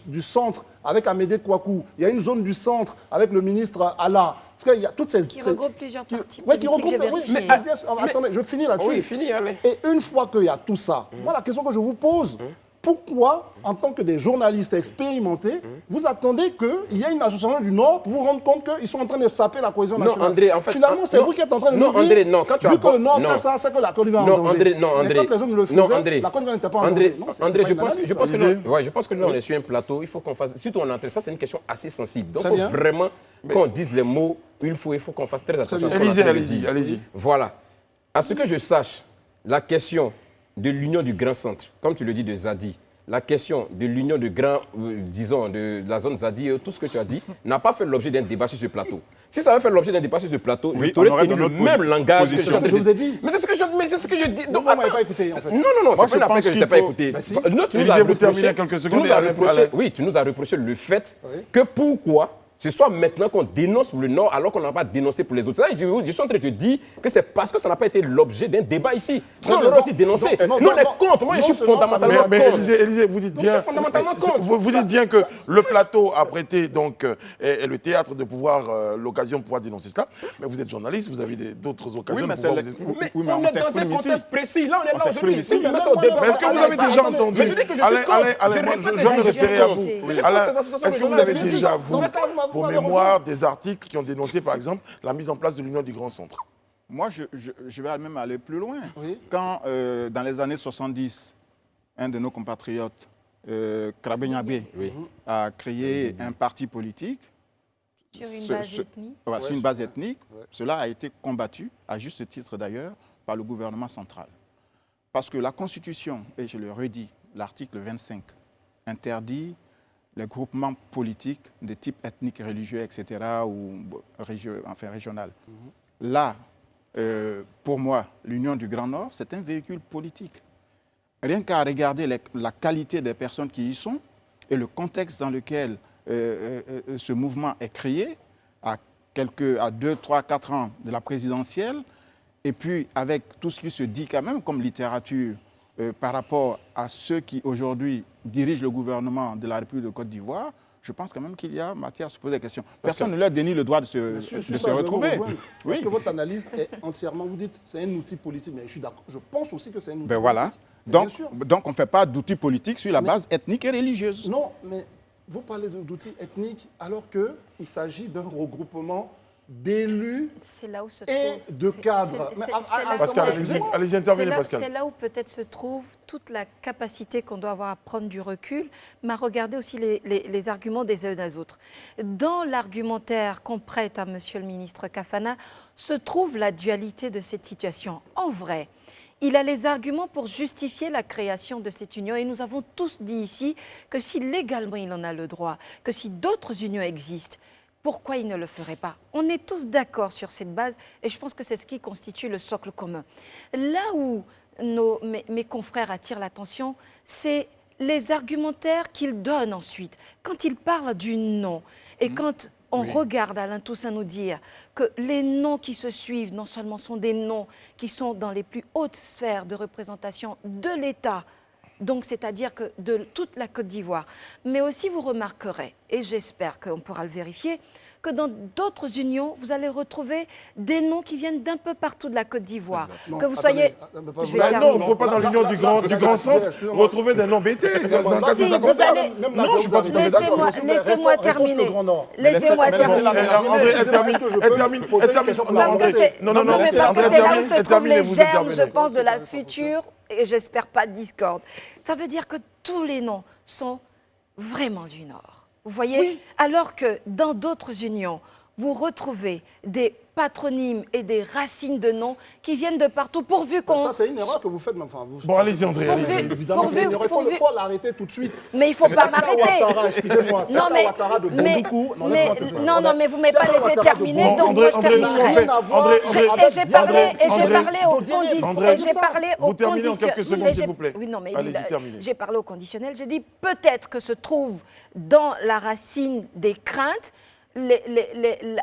du centre avec Amédée Kouakou. Il y a une zone du centre avec le ministre Allah. Parce qu'il y a toutes ces... Qui regroupe plusieurs partis Oui, qui politiques, regroupe... j'ai Oui, vérifié. attendez, je finis là-dessus. Oui, fini, allez. Et une fois qu'il y a tout ça, moi, la question que je vous pose, pourquoi, en tant que des journalistes expérimentés, vous attendez qu'il y ait une association du Nord pour vous rendre compte qu'ils sont en train de saper la cohésion Non, nationale? André, en fait, finalement, c'est non, vous qui êtes en train de non, nous dire, André, non, quand tu vu as- que le Nord non. fait ça, c'est que la Côte d'Ivoire est Non, en danger. André, non, Mais André. quand les autres le faisaient, Non, André. la Côte d'Ivoire n'était pas en André, danger. Non, c'est André, pas je une pense, analyse, je pense que ça. là, ouais, je pense que là, on est sur un plateau. Il faut qu'on fasse, surtout en entrée, ça c'est une question assez sensible. Donc, Très il bien. faut vraiment qu'on dise les mots. Il faut qu'on fasse très attention à ce qu'on est en Élysée, train de allez-y, dire. allez-y. Voilà. À ce que je sache, la question de l'union du Grand Centre, comme tu le dis de Zadi, la question de l'union de grand, disons, de la zone Zadi, tout ce que tu as dit, n'a pas fait l'objet d'un débat sur ce plateau. Si ça avait fait l'objet d'un débat sur ce plateau, Oui, je t'aurais on aurait tenu dans le notre même langage que position. C'est ce que je vous ai dit. Mais c'est ce que je dis. Donc, Donc, vous ne m'avez attends. pas écouté, en fait. Non, Moi, c'est je pas une affaire pense que je qu'il t'ai pas faut- écouté. Bah, si. Non, tu nous as Élisée, vous reproché- terminez quelques tu secondes nous et as Alain- reproché- Alain. Oui, tu nous as reproché le fait Oui. que pourquoi ce soit maintenant qu'on dénonce pour le Nord alors qu'on n'a pas dénoncé pour les autres. Ça, je suis en train de te dire que c'est parce que ça n'a pas été l'objet d'un débat ici. Très On bien, aurait aussi non, dénoncé. non, Nous, non, on est non, contre. Moi, je non suis seulement ça fondamentalement me- Mais contre. Élisée, vous dites Donc, bien, c'est fondamentalement contre. vous dites bien que le plateau a prêté donc est le théâtre de pouvoir l'occasion de pouvoir dénoncer cela. Mais vous êtes journaliste, vous avez d'autres occasions mais de pouvoir c'est vous le- exprimer. Mais Oui, mais on on est dans un s'exprime contexte ici. précis. Là, on est On là s'exprime aujourd'hui. ici. Si tu mets Mais ça au moi, débat. mais Mais est-ce que vous avez déjà entendu Mais je dis que je suis Alain, contre. Alain, Je Alain, moi, répète je vais me que je référer suis à contre. vous. Je suis Alain, contre ces associations est-ce que vous régionales. avez déjà, vous, Non, mais quand vous pour m'avez mémoire, des articles qui ont dénoncé, par exemple, la mise en place de l'Union du Grand Centre? Moi, je vais même aller plus loin. Oui. Quand, dans les années 70, un de nos compatriotes, Krabé Nyabé, Oui. a créé un parti politique, Sur une Ce- base ce- ethnique. voilà, sur une base ethnique, Ouais. cela a été combattu, à juste titre d'ailleurs, par le gouvernement central. Parce que la Constitution, et je le redis, l'article 25, interdit les groupements politiques de type ethnique, religieux, etc., ou régional. Là, pour moi, l'Union du Grand Nord, c'est un véhicule politique. Rien qu'à regarder la qualité des personnes qui y sont et le contexte dans lequel ce mouvement est créé, à 2, 3, 4 ans de la présidentielle, et puis avec tout ce qui se dit quand même comme littérature par rapport à ceux qui aujourd'hui dirigent le gouvernement de la République de Côte d'Ivoire, je pense quand même qu'il y a matière à se poser des questions. Personne ne leur dénie le droit de se, Sur de ça, se je vais vous retrouver. rejoindre. Oui. Parce que votre analyse est entièrement, vous dites, c'est un outil politique, mais je suis d'accord. Je pense aussi que c'est un outil Ben voilà. politique. Bien Donc, sûr. donc on ne fait pas d'outils politiques sur la Mais- base ethnique et religieuse. Non, mais vous parlez d'outils ethniques alors qu'il s'agit d'un regroupement d'élus C'est là où se et trouve. de c'est- cadres. c'est- Mais c'est- à- c'est là- Pascal, c'est- allez-y, excusez-moi. allez-y, C'est intervenez, là, Pascal. c'est là où peut-être se trouve toute la capacité qu'on doit avoir à prendre du recul, mais à regarder aussi les arguments des uns des autres. Dans l'argumentaire qu'on prête à Monsieur le ministre Kafana se trouve la dualité de cette situation. En vrai, il a les arguments pour justifier la création de cette union et nous avons tous dit ici que si légalement il en a le droit, que si d'autres unions existent, pourquoi il ne le ferait pas? On est tous d'accord sur cette base et je pense que c'est ce qui constitue le socle commun. Là où mes confrères attirent l'attention, c'est les argumentaires qu'ils donnent ensuite. Quand ils parlent du non et quand on regarde Alain Toussaint nous dire que les noms qui se suivent, non seulement sont des noms qui sont dans les plus hautes sphères de représentation de l'État, donc c'est-à-dire que de toute la Côte d'Ivoire, mais aussi vous remarquerez, et j'espère qu'on pourra le vérifier, que dans d'autres unions, vous allez retrouver des noms qui viennent d'un peu partout de la Côte d'Ivoire. Que vous soyez... Je vais Ben non, il ne terminer. faut pas dans l'union du grand centre retrouver des noms BT. Si, vous allez... Non, je ne suis pas tout à fait d'accord. Laissez-moi terminer. Laissez-moi terminer. André, elle termine. Parce que c'est Non, mais parce que André, c'est là où se trouvent terminez, les vous êtes germes, terminé. je pense, de la future, et j'espère pas de discorde. Ça veut dire que tous les noms sont vraiment du Nord. Vous voyez? Alors que dans d'autres unions, vous retrouvez des patronymes et des racines de noms qui viennent de partout, pourvu qu'on... Ça, c'est une erreur que vous faites. Enfin, vous... Bon, allez-y, André, allez-y. Évidemment, c'est une erreur. Il faut l'arrêter tout de suite. Mais il ne faut pas m'arrêter. Excusez-moi, Saka Ouattara de Bondoukou. Non, mais vous ne m'avez pas laissé terminer, Bon, donc moi je terminerai. J'ai parlé au Vous terminez en quelques secondes, s'il vous plaît. Oui, non, mais allez-y, terminez. j'ai parlé au conditionnel. J'ai dit peut-être que se trouve dans la racine des craintes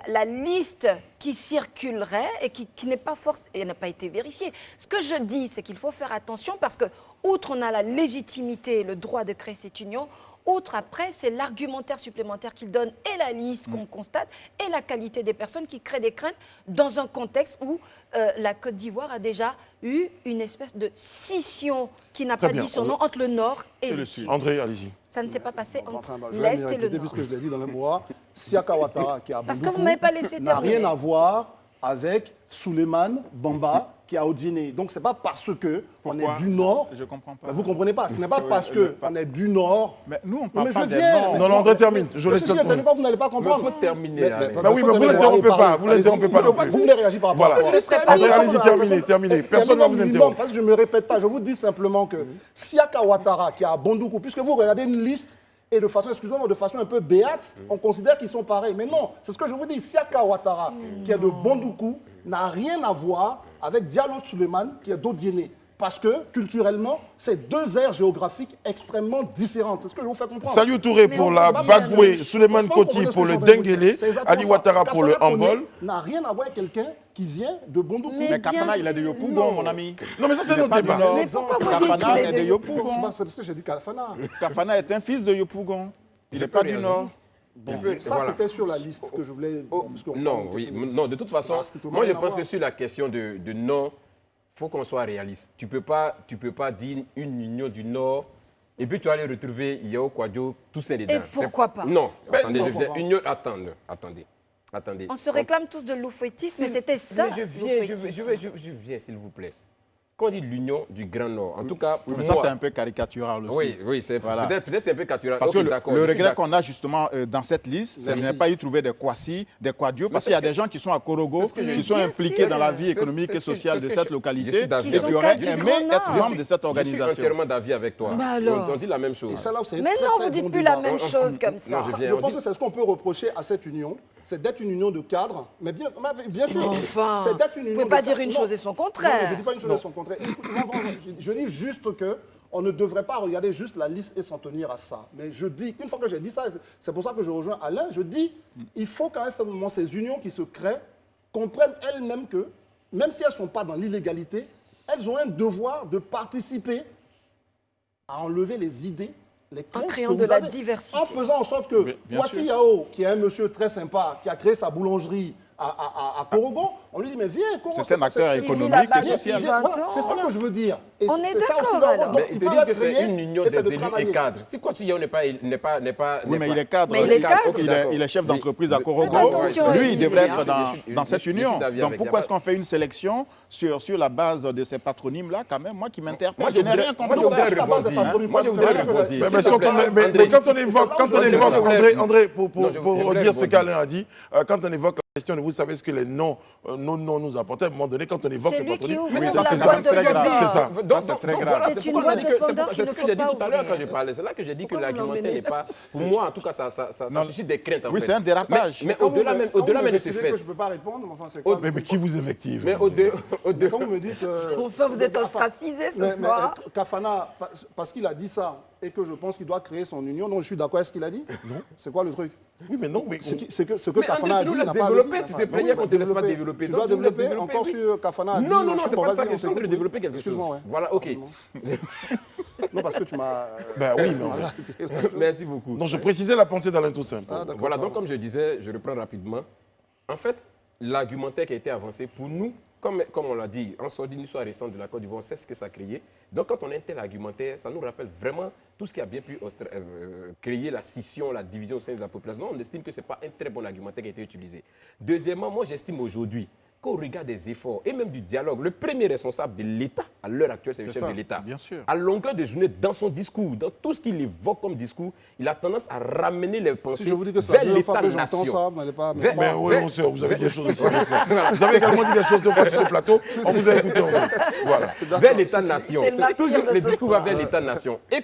la liste qui circulerait et qui n'est pas et n'a pas été vérifiée. Ce que je dis, c'est qu'il faut faire attention parce que, outre on a la légitimité et le droit de créer cette union, outre après, c'est l'argumentaire supplémentaire qu'il donne et la liste qu'on constate et la qualité des personnes qui créent des craintes dans un contexte où la Côte d'Ivoire a déjà eu une espèce de scission qui n'a pas dit son nom entre le Nord et le Sud. André, allez-y. Ça ne s'est pas passé entre je vais l'Est me et le répéter Nord. puisque je l'ai dit dans le mois. Saka Ouattara, qui a Parce que vous ne m'avez pas laissé n'a terminer. rien à voir avec Souleymane Bamba, qui a Odiné. Donc, ce n'est pas parce qu'on est du Nord. Je ne comprends pas. Vous ne comprenez pas. Ce n'est pas parce qu'on est du Nord. Mais nous, on Non, parle mais pas je des viens. noms. Non, André termine. Je laisse Si je n'interviens pas, vous n'allez pas comprendre. Il faut terminer. Bah oui, mais vous ne l'interrompez pas. Vous ne l'interrompez pas non plus. Vous voulez réagir par rapport à Voilà. quoi? André, allez-y, terminez. Personne ne va vous interrompre. Parce que je ne me répète pas. Je vous dis simplement que Saka Ouattara, qui a Bondoukou, puisque vous regardez une liste, et de façon, excusez-moi, de façon un peu béate, on considère qu'ils sont pareils. Mais non, c'est ce que je vous dis. Saka Ouattara, qui est de Bondoukou, n'a rien à voir avec Diallo Souleymane, qui est d'Odiéné. Parce que, culturellement, c'est deux aires géographiques extrêmement différentes. C'est ce que je vous fais comprendre. Salut Touré pour la Bagoué, Souleymane Koti pour le Denguélé, Ali Ouattara pour le handball. N'a rien à voir avec quelqu'un qui vient de Bondoukou. Mais Kafana, il est de Yopougon, mon ami. Non, mais ça, c'est Il n'est notre pas du débat. Nord. Mais pourquoi vous dites Kafana qu'il est est de de Yopougon. C'est parce que j'ai dit Kafana. Kafana est un fils de Yopougon. Il n'est pas du Nord. Ça, c'était sur la liste que je voulais... Non, oui, non, de toute façon, moi je pense que sur la question de non, il faut qu'on soit réaliste. Tu peux pas dire une union du Nord et puis tu vas aller retrouver Yao Kwadjo, tous ces dedans. Et pourquoi pas? Non, attendez, non, je disais pourquoi union, attendez. On se réclame tous de loufouettisme, mais c'était ça. Mais je viens, s'il vous plaît. Quand on dit l'union du Grand Nord, en tout cas, pour Mais moi, ça, c'est un peu caricatural aussi. oui, c'est Voilà. peut-être c'est un peu caricatural. Parce Ok, que d'accord, le je suis regret d'accord. qu'on a justement dans cette liste, c'est de ne pas y trouver des Kwasi, des Kwadio, parce c'est qu'il y a ce que- des gens qui sont à Korogo, c'est ce que je qui dis. sont Bien impliqués sûr. dans la vie C'est- économique c'est et ce que- sociale c'est de ce que cette je localité suis d'accord. et Qui sont qui auraient du aimé Grand Nord. être membre de cette Je suis organisation. entièrement d'avis avec toi. Bah alors. On dit la même chose. Et ça, là, c'est Mais très, non, très vous dites bon plus débat. la même chose comme ça. Non, Je pense que c'est ce qu'on peut reprocher à cette union, c'est d'être une union de cadres, mais bien sûr, Enfin, c'est d'être une vous union pouvez de pas cadres. dire une Non. chose et son Non, contraire. mais je ne dis pas une chose et son contraire. Écoute, je dis juste que on ne devrait pas regarder juste la liste et s'en tenir à ça. Mais je dis, une fois que j'ai dit ça, c'est pour ça que je rejoins Alain, je dis, il faut qu'à un certain moment, ces unions qui se créent comprennent elles-mêmes que, même si elles ne sont pas dans l'illégalité, elles ont un devoir de participer à enlever les idées, les craintes créant que de vous la avez. diversité. En faisant en sorte que bien voici sûr. Yao, qui est un monsieur très sympa, qui a créé sa boulangerie à Korogon, on lui dit, mais viens, comment C'est un acteur c'est- économique là-bas et social. depuis 20 voilà, ans. c'est ça que je veux dire. Et On c'est est ça aussi d'accord, leur- alors. donc, Mais ils te peuvent disent que être c'est créés, une union et c'est des de élus travailler. et cadres. C'est quoi si Yao n'est pas... Oui, mais il est cadre. Mais il est cadre. Ok, il est chef d'entreprise à Faites Korogo. attention, Lui, il Élise. devrait Je être dans cette suis union. d'avis Donc avec pourquoi Yaba. est-ce qu'on fait une sélection sur la base de ces patronymes-là, quand même, moi qui m'interpelle. Moi, Je n'ai je rien voudrais- contre moi, je ça. voudrais rebondir. Moi, je voudrais rebondir. Mais quand on évoque, André, pour Non, je voudrais dire ce rebondir. qu'Alain a dit, quand on évoque la question, vous savez ce que les noms, nos noms nous apportent, à un moment donné, quand on évoque C'est le lui qui patronyme. ouvre Oui, la ça, boîte c'est de ça, c'est très Pandore. grave. C'est ça. Donc, c'est très donc, grave. voilà, C'est c'est une pourquoi on a boîte dit de que- c'est Pandore pourquoi- qu'il c'est ce ne que faut j'ai dit pas tout à l'heure ouvrir. quand j'ai parlé. C'est là que j'ai dit que Pourquoi vous l'argumentaire l'emmenez n'est pas... Pour moi, en tout cas, ça suscite des craintes, en Oui, fait. c'est un dérapage. Mais Quand vous au-delà me- même, quand au-delà vous même me de ce dites fait. que je ne peux pas répondre, mais enfin, c'est quoi Mais qui vous invective? Mais au-delà... Quand vous me dites... Enfin, vous êtes ostracisé ce soir. Kafana, parce qu'il a dit ça et que je pense qu'il doit créer son union, non, je suis d'accord avec ce qu'il a dit. Non. C'est quoi le truc? Oui, mais non, mais Ce que Mais Kafana André, a tu dit nous laisses n'a pas développer, avec- tu te plaignais qu'on ne te laisse pas développer. Tu Donc, dois tu nous laisses développer développer, encore oui. sur Kafana a dit. Non, non, non, je c'est sais pas ça vas-y, que je on suis en train de t'écoute. développer quelque chose. Excuse-moi, ouais. Voilà, ok. Non, parce que tu m'as... Ben oui, mais voilà. Merci beaucoup. non, je précisais la pensée d'Alain Toussaint. Ah, d'accord, Voilà, pardon. donc comme je disais, je reprends rapidement. En fait, l'argumentaire qui a été avancé pour nous, comme on l'a dit, en sort d'une histoire récente de la Côte d'Ivoire, on sait ce que ça a créé. Donc quand on a un tel argumentaire, ça nous rappelle vraiment tout ce qui a bien pu créer la scission, la division au sein de la population. Donc on estime que ce n'est pas un très bon argumentaire qui a été utilisé. Deuxièmement, moi j'estime aujourd'hui qu'au regard des efforts et même du dialogue, le premier responsable de l'État, à l'heure actuelle, c'est le chef ça, de l'État. bien sûr. À longueur de journée, dans son discours, dans tout ce qu'il évoque comme discours, il a tendance à ramener les pensées Si je vous dis que c'est la vers deuxième fois que j'entends l'État-nation. ça, vous n'allez pas... Vers- Mais oui, Vers- on sait, vous avez des choses aussi à faire. Vous avez également dit des choses deux fois sur ce plateau. On vous a écouté. Voilà. Vers l'État-nation. c'est le martyr Toujours de les ce discours soir. vers l'État-nation. Et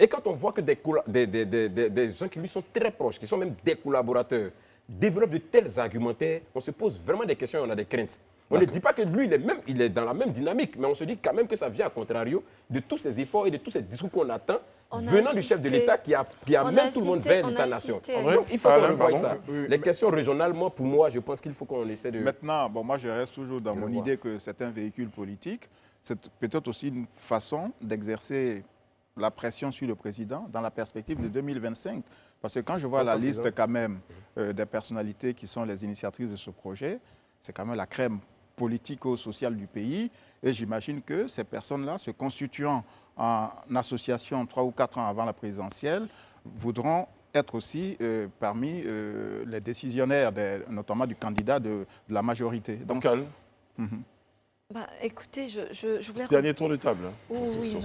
quand on voit que des gens qui lui sont très proches, qui sont même des collaborateurs, développent de tels argumentaires, on se pose vraiment des questions et on a des craintes. On ne dit pas que lui, il est dans la même dynamique, mais on se dit quand même que ça vient à contrario de tous ces efforts et de tous ces discours qu'on attend On a venant du chef de insisté. l'État qui amène tout le monde vers on a l'État-nation. insisté. Donc il faut Alain, qu'on revoie pardon. ça. Oui, Les questions régionales, pour moi, je pense qu'il faut qu'on essaie de... Maintenant, bon, moi je reste toujours dans Je mon vois. idée que c'est un véhicule politique. C'est peut-être aussi une façon d'exercer la pression sur le président dans la perspective de 2025. Parce que quand je vois la Pourquoi, liste président quand même des personnalités qui sont les initiatrices de ce projet, c'est quand même la crème politico-sociale du pays. Et j'imagine que ces personnes-là, se constituant en association 3 ou 4 ans avant la présidentielle, voudront être aussi parmi les décisionnaires, notamment du candidat de la majorité. Donc, Pascal, Bah, écoutez, je voulais... ce dernier tour de table. hein. Oui,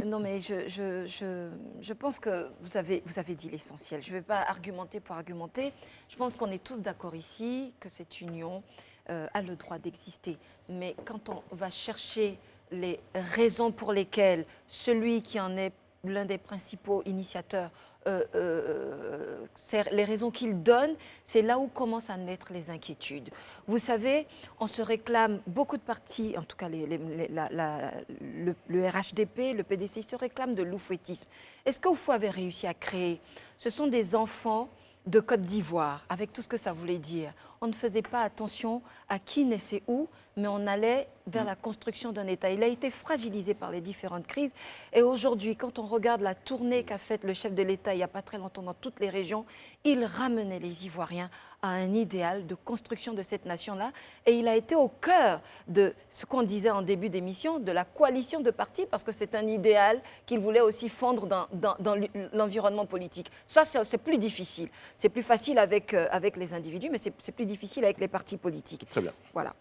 non mais je pense que vous avez dit l'essentiel. Je ne vais pas argumenter pour argumenter. Je pense qu'on est tous d'accord ici que cette union a le droit d'exister. Mais quand on va chercher les raisons pour lesquelles celui qui en est l'un des principaux initiateurs, les raisons qu'il donne, c'est là où commencent à naître les inquiétudes. Vous savez, on se réclame, beaucoup de partis, en tout cas le RHDP, le PDC, se réclament de l'oufouettisme. Est-ce que vous avez réussi à créer? Ce sont des enfants de Côte d'Ivoire, avec tout ce que ça voulait dire. On ne faisait pas attention à qui naissait où, mais on allait vers la construction d'un État. Il a été fragilisé par les différentes crises. Et aujourd'hui, quand on regarde la tournée qu'a faite le chef de l'État il n'y a pas très longtemps dans toutes les régions, il ramenait les Ivoiriens à un idéal de construction de cette nation-là. Et il a été au cœur de ce qu'on disait en début d'émission, de la coalition de partis, parce que c'est un idéal qu'il voulait aussi fondre dans l'environnement politique. Ça, c'est plus difficile. C'est plus facile avec les individus, mais c'est plus difficile avec les partis politiques. Très bien. Voilà.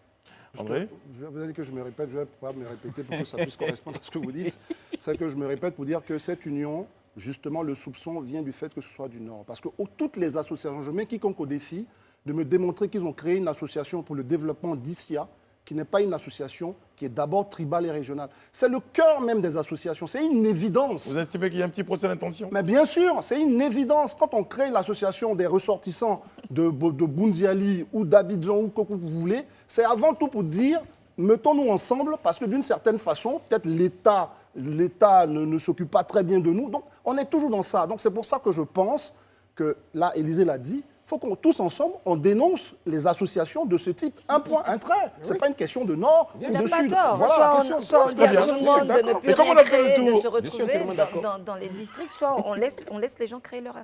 André? Vous avez dit que je me répète, je ne vais pas me répéter pour que ça puisse correspondre à ce que vous dites. C'est que je me répète pour dire que cette union, justement, le soupçon vient du fait que ce soit du Nord. Parce que toutes les associations, je mets quiconque au défi de me démontrer qu'ils ont créé une association pour le développement d'ICIA, qui n'est pas une association qui est d'abord tribale et régionale. C'est le cœur même des associations, c'est une évidence. Vous estimez qu'il y a un petit procès d'intention? Mais bien sûr, c'est une évidence. Quand on crée l'association des ressortissants de Bundiali ou d'Abidjan ou quoi que vous voulez, c'est avant tout pour dire, mettons-nous ensemble, parce que d'une certaine façon, peut-être l'État ne s'occupe pas très bien de nous. Donc, on est toujours dans ça. Donc, c'est pour ça que je pense que, là, Élysée l'a dit, il faut qu'on tous ensemble, on dénonce les associations de ce type. Un point, un trait. Ce n'est pas une question de nord Il ou n'a de pas sud. tort. Voilà la question. Soit on dit à tout le monde de ne plus Et comme on rien a fait le créer, de tour- se Je suis entièrement retrouver d'accord. dans les districts, soit on laisse les gens créer leur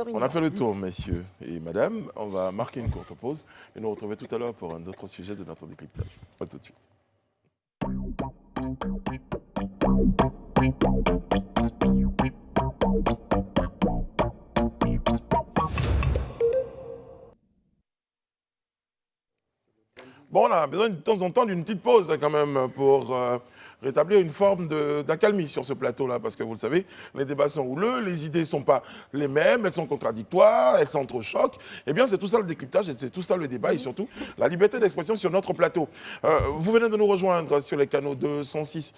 union. On a fait le tour, messieurs et madame. On va marquer une courte pause et nous retrouver tout à l'heure pour un autre sujet de notre décryptage. À tout de suite. Bon, on a besoin de temps en temps d'une petite pause quand même pour rétablir une forme d'accalmie sur ce plateau-là, parce que vous le savez, les débats sont houleux, les idées ne sont pas les mêmes, elles sont contradictoires, elles s'entrechoquent. Eh bien, c'est tout ça le décryptage, et c'est tout ça le débat, et surtout la liberté d'expression sur notre plateau. Vous venez de nous rejoindre sur les canaux 206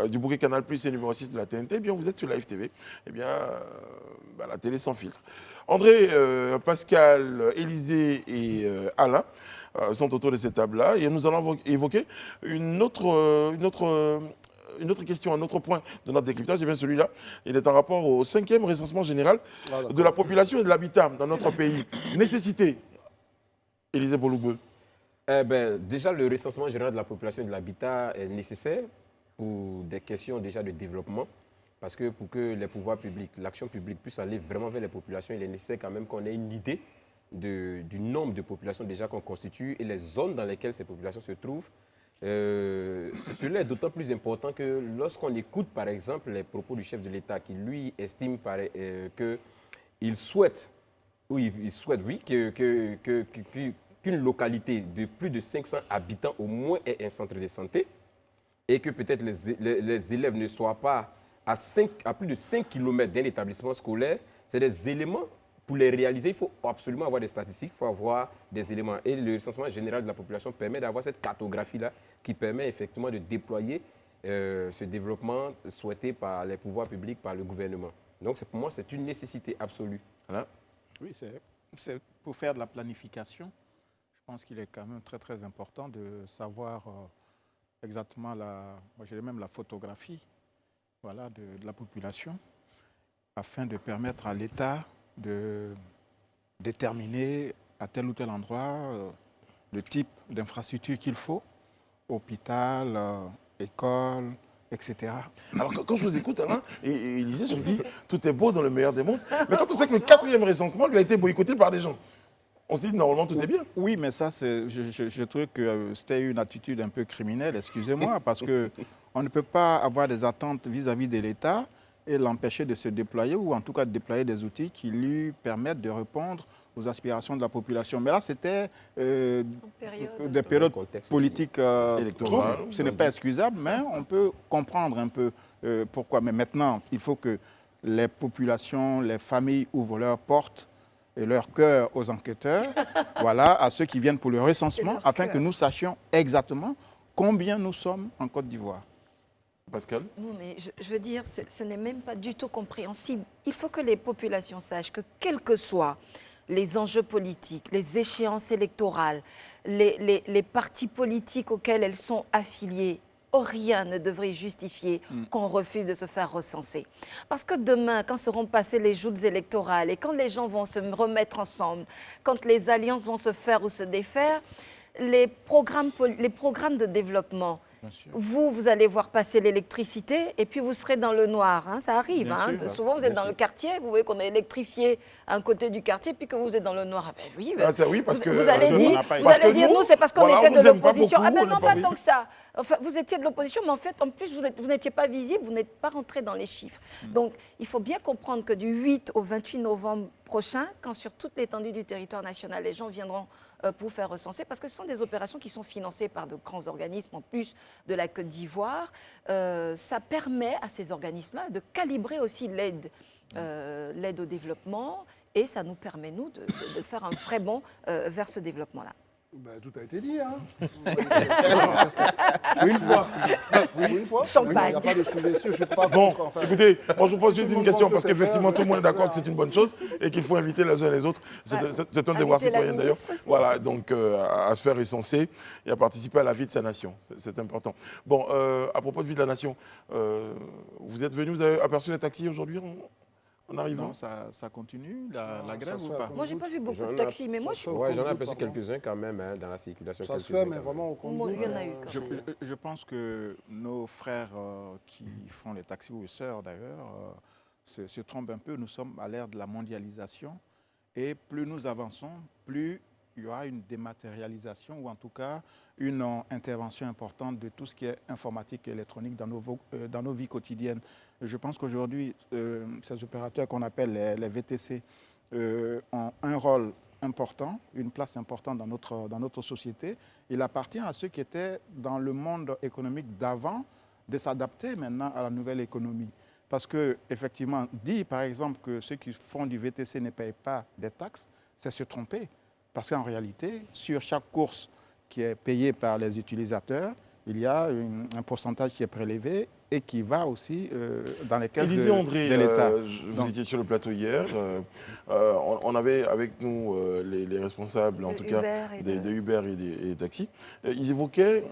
du bouquet Canal+, et numéro 6 de la TNT, eh bien, vous êtes sur Live TV, eh bien, la télé sans filtre. André, Pascal, Élysée et Alain sont autour de cette table-là, et nous allons évoquer une autre question, un autre point de notre décryptage, et bien celui-là, il est en rapport au 5e recensement général de la population et de l'habitat dans notre pays. Nécessité, Élysée Boloubeu. Déjà, le recensement général de la population et de l'habitat est nécessaire pour des questions déjà de développement. Parce que pour que les pouvoirs publics, l'action publique puisse aller vraiment vers les populations, il est nécessaire quand même qu'on ait une idée du nombre de populations déjà qu'on constitue et les zones dans lesquelles ces populations se trouvent. Cela est d'autant plus important que lorsqu'on écoute par exemple les propos du chef de l'État qui lui estime qu'il souhaite, oui, qu'une localité de plus de 500 habitants au moins ait un centre de santé et que peut-être les élèves ne soient pas à plus de 5 km d'un établissement scolaire, c'est des éléments. Pour les réaliser, il faut absolument avoir des statistiques, il faut avoir des éléments. Et le recensement général de la population permet d'avoir cette cartographie-là qui permet effectivement de déployer ce développement souhaité par les pouvoirs publics, par le gouvernement. Donc pour moi, c'est une nécessité absolue. Voilà. Oui, c'est pour faire de la planification. Je pense qu'il est quand même très, très important de savoir exactement moi je dirais même la photographie, voilà, de la population, afin de permettre à l'État de déterminer à tel ou tel endroit le type d'infrastructure qu'il faut, hôpital, école, etc. Alors quand je vous écoute, Alain, et Élisée, je me dis, tout est beau dans le meilleur des mondes. Mais quand on sait que le 4e recensement lui a été boycotté par des gens, on se dit, normalement, tout est bien. Oui, mais ça, je trouve que c'était une attitude un peu criminelle, excusez-moi, parce qu'on ne peut pas avoir des attentes vis-à-vis de l'État et l'empêcher de se déployer, ou en tout cas de déployer des outils qui lui permettent de répondre aux aspirations de la population. Mais là, c'était des périodes politiques électorales. troubles. Ce n'est pas excusable, mais on peut comprendre un peu pourquoi. Mais maintenant, il faut que les populations, les familles ouvrent leurs portes et leur cœur aux enquêteurs, voilà, à ceux qui viennent pour le recensement, afin que nous sachions exactement combien nous sommes en Côte d'Ivoire. Pascal? Non, mais je veux dire, ce n'est même pas du tout compréhensible. Il faut que les populations sachent que quels que soient les enjeux politiques, les échéances électorales, les partis politiques auxquels elles sont affiliées, rien ne devrait justifier qu'on refuse de se faire recenser. Parce que demain, quand seront passées les joutes électorales et quand les gens vont se remettre ensemble, quand les alliances vont se faire ou se défaire, les programmes de développement, vous allez voir passer l'électricité et puis vous serez dans le noir. Hein, ça arrive. Hein. Souvent, vous êtes dans le quartier, vous voyez qu'on a électrifié un côté du quartier, puis que vous êtes dans le noir. Ah ben oui, oui, parce que vous allez dire, nous, c'est parce qu'on était de l'opposition. Ah ben non, pas tant que ça. Enfin, vous étiez de l'opposition, mais en fait, en plus, vous n'étiez pas visible, vous n'êtes pas rentré dans les chiffres. Donc, il faut bien comprendre que du 8 au 28 novembre prochain, quand sur toute l'étendue du territoire national, les gens viendront pour faire recenser, parce que ce sont des opérations qui sont financées par de grands organismes, en plus de la Côte d'Ivoire. Ça permet à ces organismes-là de calibrer aussi l'aide au développement, et ça nous permet, nous, de faire un vrai bond vers ce développement-là. Ben, tout a été dit, hein. Une fois. Champagne. Il n'y a pas de sous-dessus, je suis pas Bon, contre. Enfin, écoutez, moi je vous pose juste une question, parce c'est qu'effectivement faire, tout le monde est d'accord que etc. c'est une bonne chose et qu'il faut inviter les uns et les autres. C'est un devoir Inviter la citoyen d'ailleurs. ministre aussi. Voilà, donc à se faire recenser et à participer à la vie de sa nation. C'est important. Bon, à propos de vie de la nation, vous êtes venu, vous avez aperçu les taxis aujourd'hui en arrivant? Non, ça continue, la ça grève se ou fait pas? Moi, je n'ai pas vu beaucoup J'en de ai- taxis, mais moi, je suis... Ouais, j'en ai Pardon. aperçu quelques-uns quand même dans la circulation. Ça se quelques-uns fait, quand mais même. vraiment au compte. Moi, il y en a eu quand Je, même. je pense que nos frères qui font les taxis, ou les sœurs d'ailleurs, se trompent un peu. Nous sommes à l'ère de la mondialisation et plus nous avançons, plus il y aura une dématérialisation ou en tout cas une intervention importante de tout ce qui est informatique et électronique dans nos vies quotidiennes. Je pense qu'aujourd'hui, ces opérateurs qu'on appelle les VTC ont un rôle important, une place importante dans notre société. Il appartient à ceux qui étaient dans le monde économique d'avant de s'adapter maintenant à la nouvelle économie. Parce que, effectivement, dire par exemple que ceux qui font du VTC ne payent pas des taxes, c'est se tromper. Parce qu'en réalité, sur chaque course qui est payée par les utilisateurs, il y a un pourcentage qui est prélevé et qui va aussi dans les caisses Élisée André, de l'État. vous étiez sur le plateau hier. On avait avec nous les responsables, en De tout cas, Uber et des Uber et des taxis. Ils évoquaient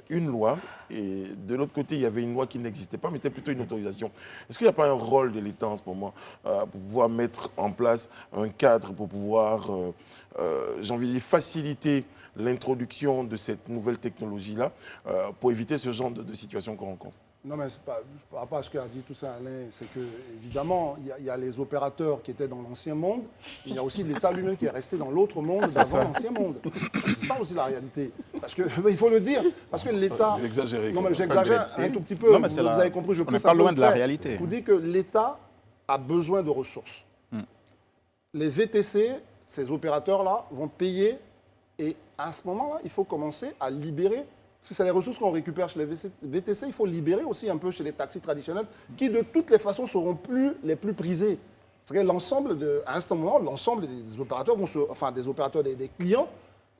une loi et de l'autre côté, il y avait une loi qui n'existait pas, mais c'était plutôt une autorisation. Est-ce qu'il n'y a pas un rôle de l'État en ce moment pour pouvoir mettre en place un cadre pour pouvoir, j'ai envie de dire, faciliter l'introduction de cette nouvelle technologie-là pour éviter ce genre de situation qu'on rencontre? Non, mais par rapport à ce qu'a dit tout ça, Alain, c'est que, évidemment, il y a les opérateurs qui étaient dans l'ancien monde, il y a aussi l'État lui-même qui est resté dans l'autre monde d'avant l'ancien monde. C'est ça aussi la réalité. Parce que, il faut le dire, parce que l'État. Vous exagérez. Non, mais j'exagère un tout petit peu. Non, mais vous avez compris, je on n'est pousse pas un peu loin le de la trait. réalité. Je vous dis que l'État a besoin de ressources. Les VTC, ces opérateurs-là, vont payer et à ce moment-là, il faut commencer à libérer. Parce que c'est les ressources qu'on récupère chez les VTC, il faut libérer aussi un peu chez les taxis traditionnels qui, de toutes les façons, seront les plus prisés. C'est-à-dire l'ensemble, à un certain moment, l'ensemble des opérateurs, des clients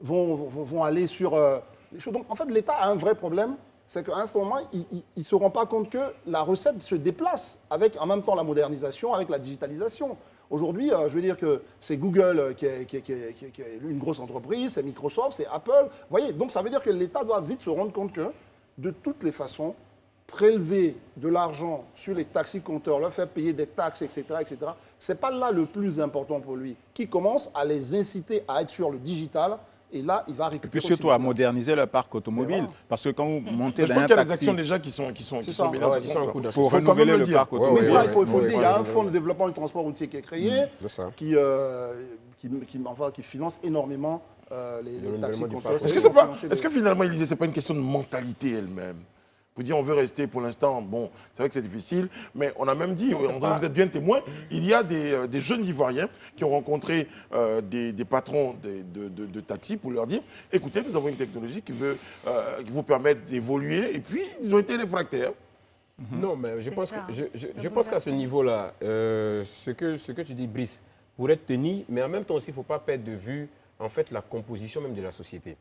vont aller sur les choses. Donc, en fait, l'État a un vrai problème. C'est qu'à un certain moment, ils ne se rendent pas compte que la recette se déplace avec, en même temps, la modernisation, avec la digitalisation. Aujourd'hui, je veux dire que c'est Google qui est une grosse entreprise, c'est Microsoft, c'est Apple. Vous voyez, donc ça veut dire que l'État doit vite se rendre compte que, de toutes les façons, prélever de l'argent sur les taxis-compteurs, leur faire payer des taxes, etc., ce n'est pas là le plus important pour lui. Qui commence à les inciter à être sur le digital. Et là, il va récupérer. Et puis surtout à moderniser leur parc automobile. Voilà. Parce que quand vous montez Je dans pense un qu'il y a des taxi actions déjà qui sont mises en place. pour Faut quand renouveler même le le dire. parc Ouais, automobile. Mais ça, il faut ouais, le dire. Il y a un ouais, fonds de développement du transport routier qui est créé, C'est ça. qui finance énormément les taxis renouvellement du compteurs. parc. Est-ce que finalement, Élysée, ce n'est pas une question de mentalité elle-même? Vous dites, on veut rester pour l'instant, bon, c'est vrai que c'est difficile, mais on a même dit, vous êtes bien témoin, il y a des jeunes Ivoiriens qui ont rencontré des patrons de taxi pour leur dire, écoutez, nous avons une technologie qui vous permettre d'évoluer, et puis ils ont été réfractaires. Non, mais je pense, ça. je pense qu'à ce niveau-là, ce que tu dis, Brice, pourrait tenir, mais en même temps aussi, il ne faut pas perdre de vue en fait, la composition même de la société.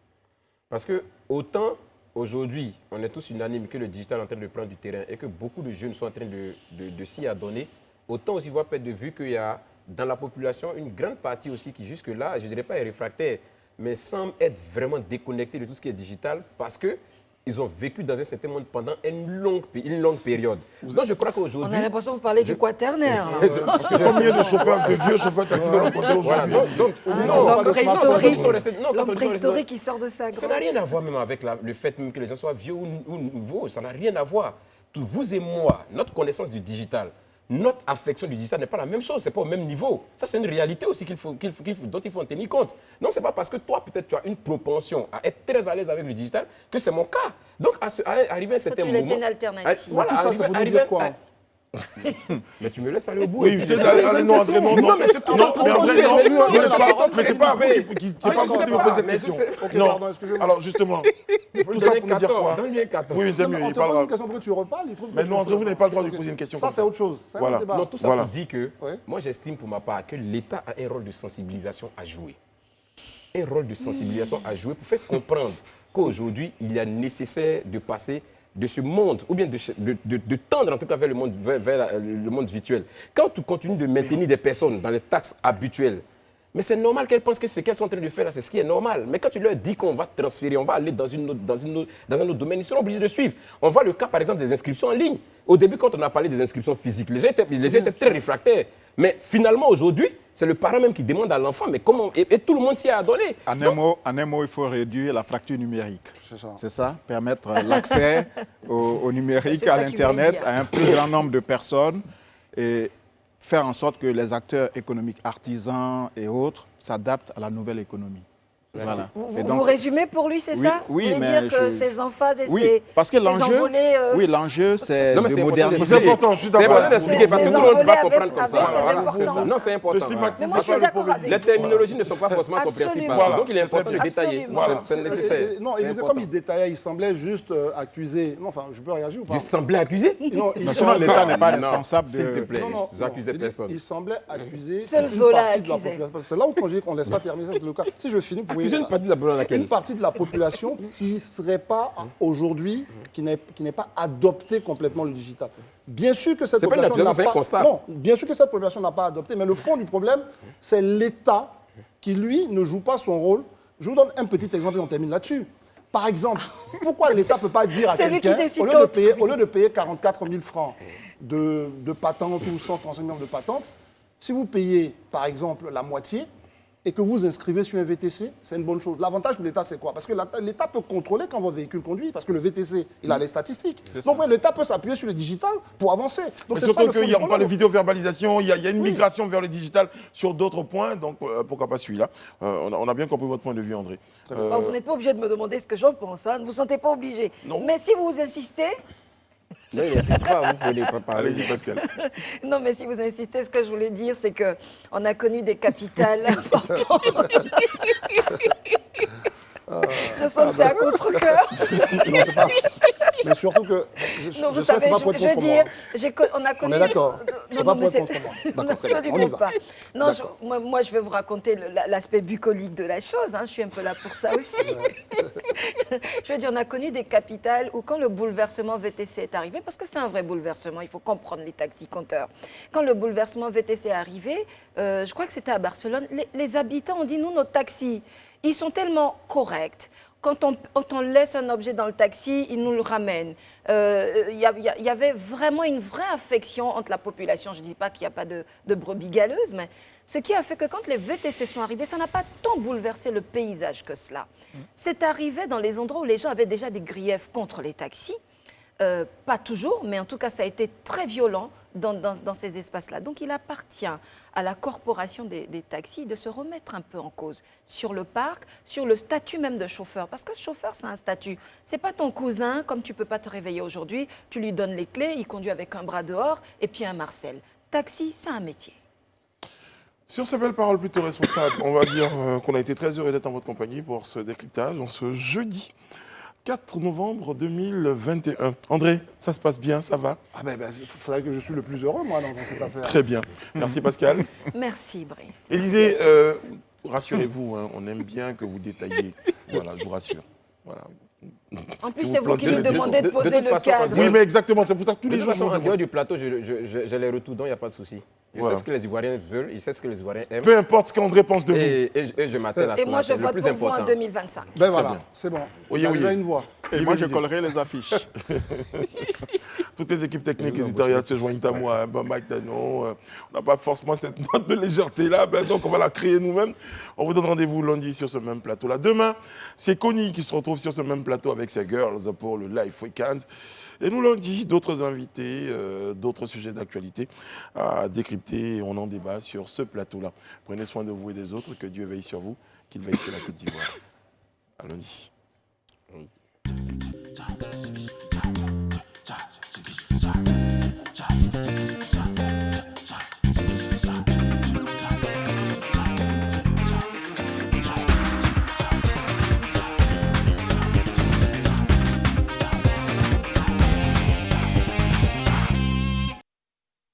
Parce que autant aujourd'hui, on est tous unanimes que le digital est en train de prendre du terrain et que beaucoup de jeunes sont en train de s'y adonner, autant aussi il ne faut pas perdre de vue qu'il y a dans la population une grande partie aussi qui jusque-là, je ne dirais pas est réfractaire, mais semble être vraiment déconnectée de tout ce qui est digital parce que ils ont vécu dans un certain monde pendant une longue période. Donc je crois On qu'aujourd'hui... a l'impression que vous parlez du quaternaire. là. Parce que combien de chauffeurs, de vieux chauffeurs taxi vous rencontrez aujourd'hui? L'homme préhistorique qui sort de sa Ça n'a rien à voir même avec le fait même que les gens soient vieux ou nouveaux. Ça n'a rien à voir. Vous et moi, notre connaissance du digital, notre affection du digital n'est pas la même chose. Ce n'est pas au même niveau. Ça, c'est une réalité aussi dont il faut en tenir compte. Donc, ce n'est pas parce que toi, peut-être, tu as une propension à être très à l'aise avec le digital que c'est mon cas. Donc, arriver à un certain tu moment... laisses une alternative. Tout ça, ça veut dire quoi? Mais tu me laisses aller au bout. Oui, allez, non, André, non, mais c'est tout. non, mais André, non, vous n'êtes pas, mais c'est pas à vous Mais c'est pas à vous qui me posez cette mais question. Ok, Non, pardon, excusez-moi. alors justement, tout ça pour nous dire quoi? Donne-lui un 14. Oui, c'est Non, mais mieux, on il te pose parlera. une question, pourquoi tu reparles, il trouve Mais que non, tu- André, vous n'avez pas le droit de lui poser une question Ça, comme c'est ça. autre chose. C'est un Voilà. autre débat. Non, tout ça Voilà. pour dire que Ouais. moi j'estime pour ma part que l'État a un rôle de sensibilisation à jouer. Un rôle de sensibilisation à jouer pour faire comprendre qu'aujourd'hui il est nécessaire de passer de ce monde, ou bien de tendre en tout cas vers le monde virtuel. Quand tu continues de maintenir des personnes dans les taxes habituelles, mais c'est normal qu'elles pensent que ce qu'elles sont en train de faire là, c'est ce qui est normal. Mais quand tu leur dis qu'on va transférer, on va aller dans un autre domaine, ils seront obligés de suivre. On voit le cas par exemple des inscriptions en ligne. Au début, quand on a parlé des inscriptions physiques, les gens étaient très réfractaires. Mais finalement, aujourd'hui, c'est le parent même qui demande à l'enfant, mais comment, et tout le monde s'y est adonné. En un mot, il faut réduire la fracture numérique. C'est ça. C'est ça, permettre l'accès au numérique, C'est ça à qu'il voulait l'Internet, dire. à un plus grand nombre de personnes et faire en sorte que les acteurs économiques, artisans et autres s'adaptent à la nouvelle économie. Voilà. Vous, Et vous donc- résumez pour lui, c'est Oui, ça oui, Vous voulez mais dire que je- ces emphases et Oui, parce que ces l'enjeu, envolées, oui, l'enjeu, c'est Non, mais de c'est important moderniser. C'est important, je suis C'est d'accord. important d'expliquer parce que Ces tout le monde ne peut pas envolées comprendre avec comme ces ça. Voilà, importances. c'est ça. Non, c'est Le important. stigmatisme, Mais moi, je suis c'est pas le d'accord pauvre avec Les Élisée. terminologies ne sont pas forcément Absolument. compréhensibles. Voilà, Donc il est c'est très important de bien. détailler. Absolument. Voilà. C'est nécessaire. Non, C'est il faisait important. comme il détaillait, il semblait juste accuser. Non, enfin, je peux réagir ou pas? Je semblais accusé. Non, il Mais sinon, semblait- l'État n'est pas Non, responsable s'il te de... plaît. Vous accusez il dit- personne. Il semblait accuser Seul une Zola partie de la accusait. population. Parce que c'est là où quand je dis qu'on ne laisse pas terminer, ça, c'est le cas. Si je finis, vous pouvez... Accuser une partie de la population laquelle Une partie de la population qui ne serait pas aujourd'hui, qui n'est pas adopté complètement le digital. Bien sûr que cette C'est pas une population n'a accusation, c'est un pas... constat. Non, bien sûr que cette population n'a pas adopté, mais le fond du problème, c'est l'État qui, lui, ne joue pas son rôle. Je vous donne un petit exemple et on termine là-dessus. Par exemple, pourquoi l'État ne peut pas dire à C'est lui qui quelqu'un, décide au lieu de payer 44 000 francs de patente ou 135 000 de patente, si vous payez, par exemple, la moitié, et que vous inscrivez sur un VTC, c'est une bonne chose. L'avantage pour l'État, c'est quoi? Parce que l'État peut contrôler quand votre véhicule conduit, parce que le VTC, il a les statistiques. Donc l'État peut s'appuyer sur le digital pour avancer. Donc c'est ça le fond surtout du qu'on parle de problème. vidéo-verbalisation, il y a une migration vers le digital sur d'autres points, donc pourquoi pas celui-là. On a bien compris votre point de vue, André. Oh, vous n'êtes pas obligé de me demander ce que j'en pense, hein. Ne vous sentez pas obligé. Non. Mais si vous insistez, Non, il n'insiste pas, vous pouvez pas parler. Allez-y, Pascal. non, mais si vous insistez, ce que je voulais dire, c'est que on a connu des capitales importantes. Je sens que c'est à contre-cœur. Non, c'est pas. Mais surtout que. Non, vous j'espère que savez, c'est pas pour être je veux contre dire, moi. on a connu. On est d'accord. C'est pas mais pour être contre moi. D'accord, très bien. On y absolument va. pas. Non, D'accord. moi, je vais vous raconter l'aspect bucolique de la chose. Hein. Je suis un peu là pour ça aussi. Je veux dire, on a connu des capitales où, quand le bouleversement VTC est arrivé, parce que c'est un vrai bouleversement, il faut comprendre les taxi-compteurs. Quand le bouleversement VTC est arrivé, je crois que c'était à Barcelone, les habitants ont dit, nous, nos taxis, ils sont tellement corrects. Quand on laisse un objet dans le taxi, ils nous le ramènent. Il y avait vraiment une vraie affection entre la population. Je ne dis pas qu'il n'y a pas de brebis galeuses, mais ce qui a fait que quand les VTC sont arrivés, ça n'a pas tant bouleversé le paysage que cela. C'est arrivé dans les endroits où les gens avaient déjà des griefs contre les taxis. Pas toujours, mais en tout cas, ça a été très violent dans ces espaces-là. Donc, il appartient à la corporation des taxis de se remettre un peu en cause sur le parc, sur le statut même de chauffeur. Parce que le chauffeur, c'est un statut. C'est pas ton cousin, comme tu peux pas te réveiller aujourd'hui, tu lui donnes les clés, il conduit avec un bras dehors, et puis un Marcel. Taxi, c'est un métier. Sur ces belles paroles plutôt responsables, on va dire qu'on a été très heureux d'être en votre compagnie pour ce décryptage en ce jeudi 4 novembre 2021. André, ça se passe bien, ça va? Ah ben, il faudrait que je suis le plus heureux, moi, dans cette affaire. Très bien. Merci Pascal. Merci, Brice. Élisée, rassurez-vous, hein, on aime bien que vous détaillez. Voilà, je vous rassure. Voilà. En plus, Vous c'est vous qui plantez nous les deux. demandez de De poser toute le façon, cadre. Oui, mais exactement, c'est pour ça que tous De les toute jours, je façon, vous en demande. dehors du plateau, j'ai les retours, donc il n'y a pas de souci. Je Voilà. sais ce que les Ivoiriens veulent, je sais ce que les Ivoiriens aiment. Peu importe ce qu'André pense de vous. Et je m'attelle à Et cela. moi, je c'est le vote plus pour vous en important. 2025. Ben voilà, bien. c'est bon. Oui, Il y a oui. déjà une voix. Et Yves moi, je Élisée. collerai les affiches. Toutes les équipes techniques éditoriales se joignent à moi. Hein. Ben, Mike Danon, on n'a pas forcément cette note de légèreté-là, ben, donc on va la créer nous-mêmes. On vous donne rendez-vous lundi sur ce même plateau-là. Demain, c'est Connie qui se retrouve sur ce même plateau avec ses girls pour le Live Weekend. Et nous, lundi, d'autres invités, d'autres sujets d'actualité à décrypter. Et on en débat sur ce plateau-là. Prenez soin de vous et des autres. Que Dieu veille sur vous, qu'il veille sur la Côte d'Ivoire. À lundi.